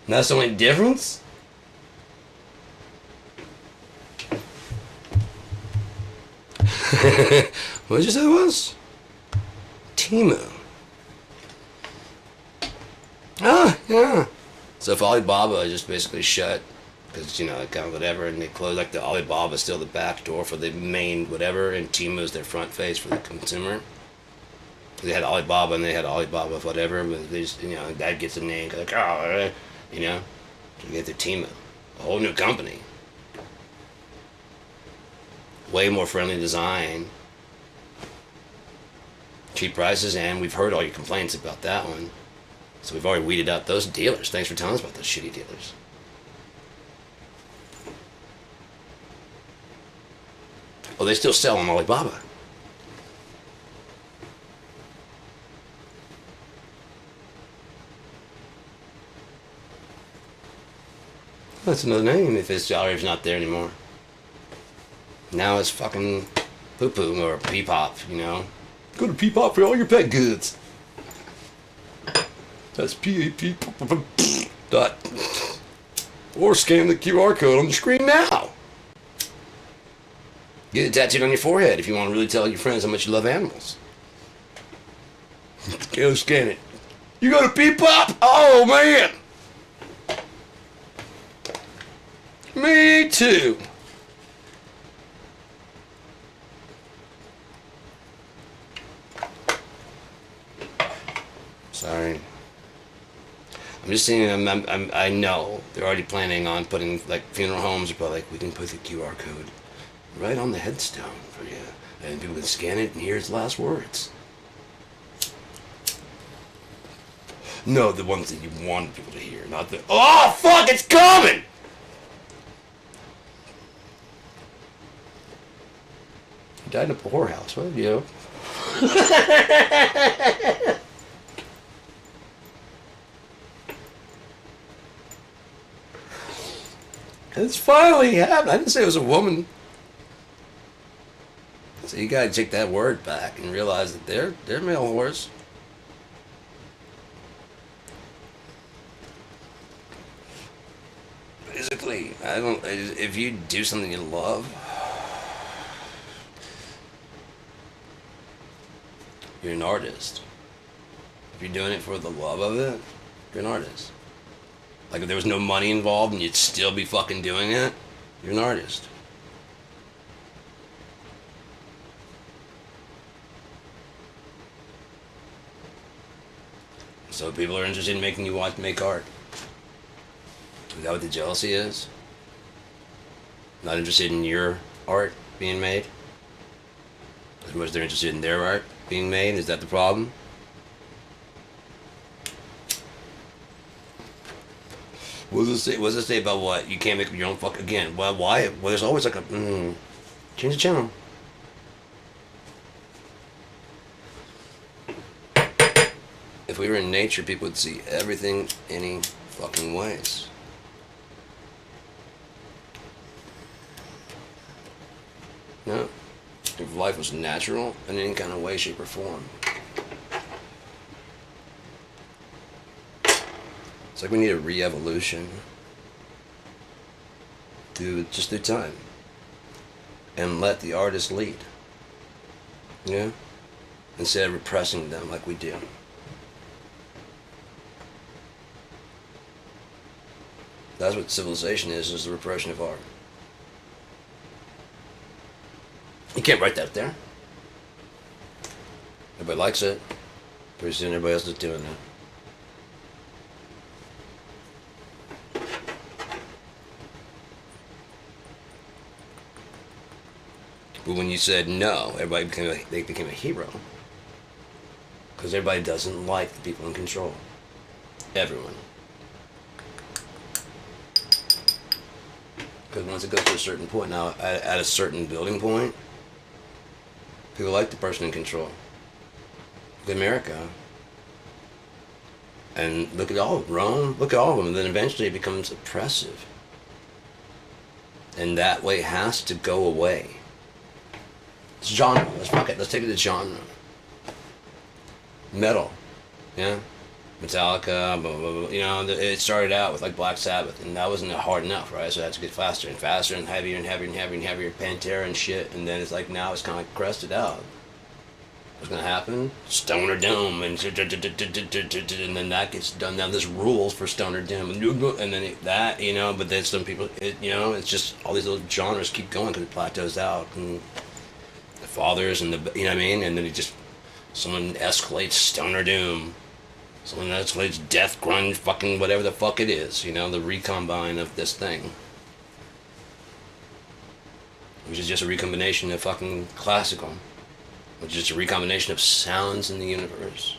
Speaker 1: And that's the only difference? What did you say it was? Temu. Ah, yeah. So if Alibaba just basically shut, because, kind of whatever, and they close, like the Alibaba is still the back door for the main whatever, and Temu is their front face for the consumer. They had Alibaba and they had Alibaba whatever, but they just, that gets a name, like, so you get their Temu. A whole new company. Way more friendly design, cheap prices, and we've heard all your complaints about that one. So we've already weeded out those dealers. Thanks for telling us about those shitty dealers. Oh, they still sell on Alibaba. That's another name if it's Alibaba not there anymore. Now it's fucking poo-poo or P-Pop, Go to P-Pop for all your pet goods. That's P-A-P dot. Or scan the QR code on the screen now. Get it tattooed on your forehead if you want to really tell your friends how much you love animals. Go scan it. You go to P-Pop? Oh, man. Me too. I'm just saying. I know they're already planning on putting like funeral homes. Are probably like we can put the QR code right on the headstone for you, and people can scan it and hear his last words. No, the ones that you want people to hear, not the oh fuck, it's coming. He died in a whorehouse. What you? It's finally happened. I didn't say it was a woman. So you gotta take that word back and realize that they're male whores. Basically, I don't. If you do something you love, you're an artist. If you're doing it for the love of it, you're an artist. Like if there was no money involved and you'd still be fucking doing it, you're an artist. So people are interested in making you want to make art. Is that what the jealousy is? Not interested in your art being made? As much as they're interested in their art being made? Is that the problem? What does it say about what? You can't make your own fuck again. Well, why? Well, there's always like a change the channel. If we were in nature, people would see everything any fucking ways. No. If life was natural in any kind of way, shape, or form. It's like we need a re-evolution through time. And let the artist lead. Yeah? Instead of repressing them like we do. That's what civilization is the repression of art. You can't write that there. Everybody likes it. Pretty soon everybody else is doing it. But when you said no, everybody became a hero. Because everybody doesn't like the people in control. Everyone. Because once it goes to a certain point, now at a certain building point, people like the person in control. Look at America. And look at all of Rome, look at all of them, and then eventually it becomes oppressive. And that way has to go away. It's genre, let's fuck it, let's take it to genre. Metal, yeah? Metallica, blah, blah, blah. You know, it started out with like Black Sabbath, and that wasn't hard enough, right? So it had to get faster and faster and heavier and heavier and heavier and heavier, Pantera and shit, and then it's like now it's kind of like crested out. What's gonna happen? Stoner Doom, and then that gets done. Now there's rules for Stoner Doom, and then that, you know, but then some people, you know, it's just all these little genres keep going because it plateaus out, and the Fathers and the, you know what I mean, and then someone escalates Stoner Doom. Someone escalates death, grunge, fucking whatever the fuck it is, you know, the recombine of this thing. Which is just a recombination of fucking classical. Which is just a recombination of sounds in the universe.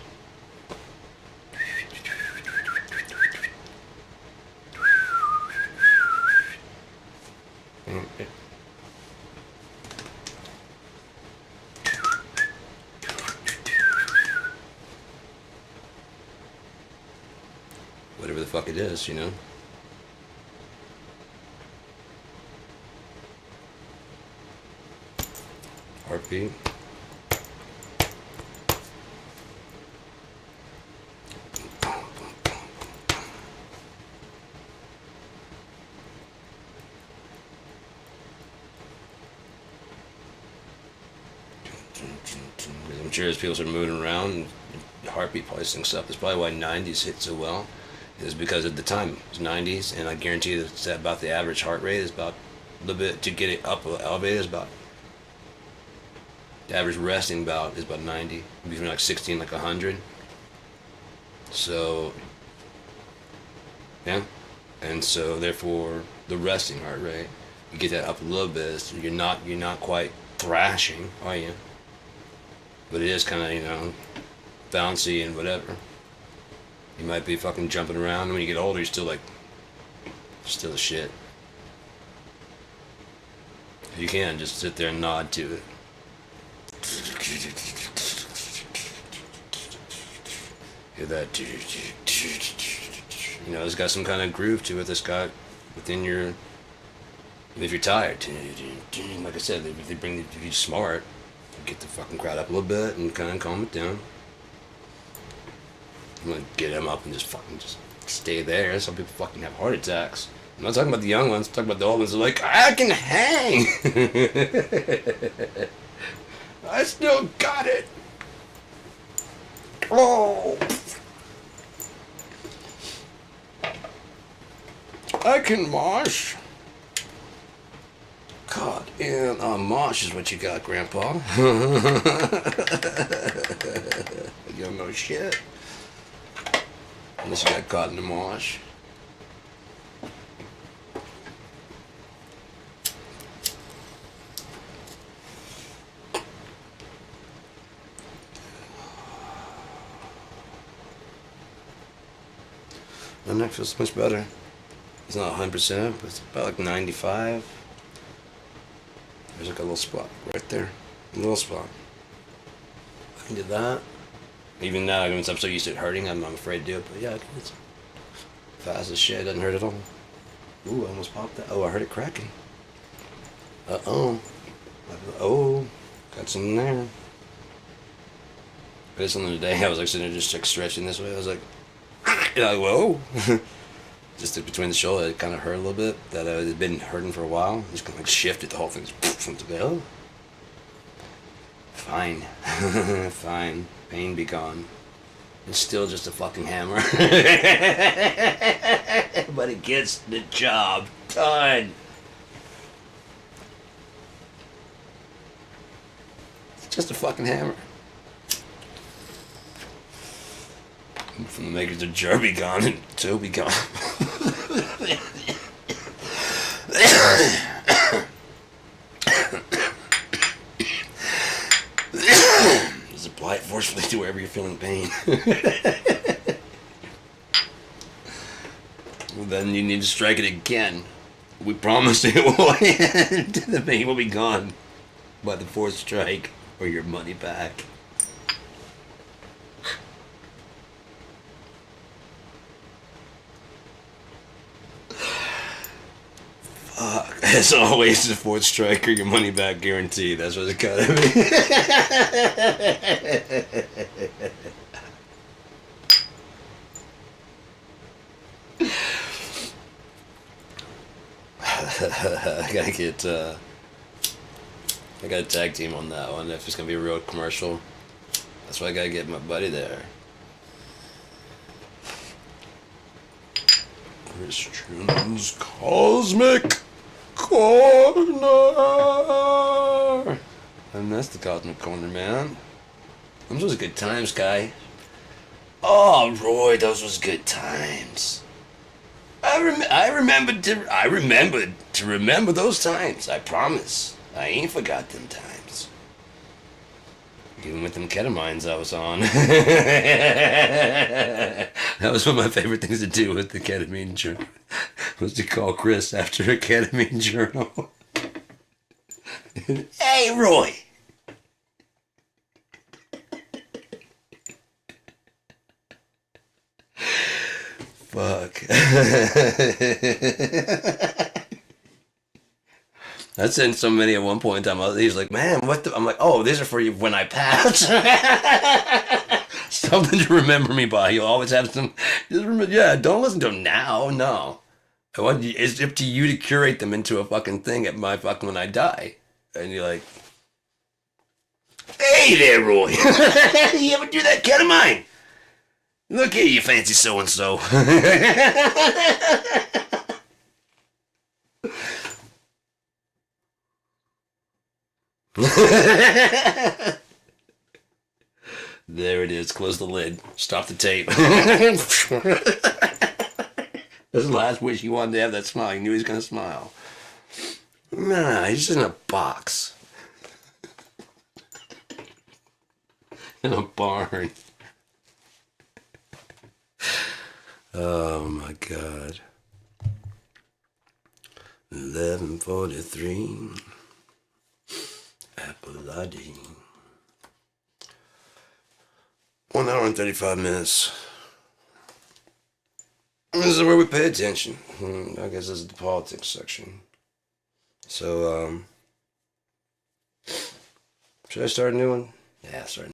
Speaker 1: Whatever the fuck it is, you know? Heartbeat. I'm sure as people are moving around, the heartbeat probably syncs up. That's probably why 90s hit so well. Is because of the time. It was 90s, and I guarantee you that about the average heart rate is about a little bit to get it up elevated is about the average resting about is about 90, between like 60 and like 100. So Yeah. And so therefore the resting heart rate, you get that up a little bit, so you're not quite thrashing, are you? But it is kind of, bouncy and whatever. You might be fucking jumping around, and when you get older, you're still a shit. If you can, just sit there and nod to it. Hear that? It's got some kind of groove to it that's got within your. If you're tired, like I said, if you're smart, get the fucking crowd up a little bit and kind of calm it down. I'm gonna get them up and just stay there. Some people fucking have heart attacks. I'm not talking about the young ones. I'm talking about the old ones. They're like, I can hang. I still got it. Oh, I can mosh. God, and mosh is what you got, Grandpa. You don't know shit. Unless you got caught in the mosh. My neck feels much better. It's not 100%, but it's about like 95. There's like a little spot right there. A little spot. I can do that. Even now, I'm so used to it hurting, I'm afraid to do it. But yeah, it's fast as shit. It doesn't hurt at all. Ooh, I almost popped that. Oh, I heard it cracking. Uh-oh. Oh, got some in there. I did something today. I was like sitting there just like stretching this way. I was like, whoa. Just between the shoulder, it kind of hurt a little bit. That it had been hurting for a while. Just kind of like shifted. The whole thing just like, oh. Fine. Fine. Pain be gone. It's still just a fucking hammer. But it gets the job done. It's just a fucking hammer. From the makers of Jerby Gone and Toby Gone. Just apply it forcefully to wherever you're feeling pain. Well, then you need to strike it again. We promise it will end. The pain will be gone by the fourth strike or your money back. Fuck. As always, the fourth strike or your money back guarantee. That's what it's gotta be. I gotta tag team on that one if it's gonna be a real commercial. That's why I gotta get my buddy there. Chris Truman's Cosmic Corner. And that's the Cosmic Corner, man. Those was good times, guy. Oh, Roy, those was good times. I remembered to remember those times. I promise. I ain't forgot them times. Even with them ketamines I was on. That was one of my favorite things to do with the ketamine journal. Was to call Chris after a ketamine journal. Hey, Roy. Fuck. I sent so many at one point in time. He's like, man, what the? I'm like, oh, these are for you when I pass. Something to remember me by. You'll always have some. Just remember, yeah, don't listen to them now. No. It's up to you to curate them into a fucking thing at my fucking when I die. And you're like, hey there, Roy. You ever do that ketamine? Look here, you fancy so-and-so. There it is. Close the lid. Stop the tape.
Speaker 2: His last wish, he wanted to have that smile. He knew he was going to smile.
Speaker 1: Nah, he's in a box.
Speaker 2: In a barn.
Speaker 1: Oh my God. 11:43. Apple-a-dee. 1 hour and 35 minutes. This is where we pay attention. I guess this is the politics section. So, should I start a new one? Yeah, start.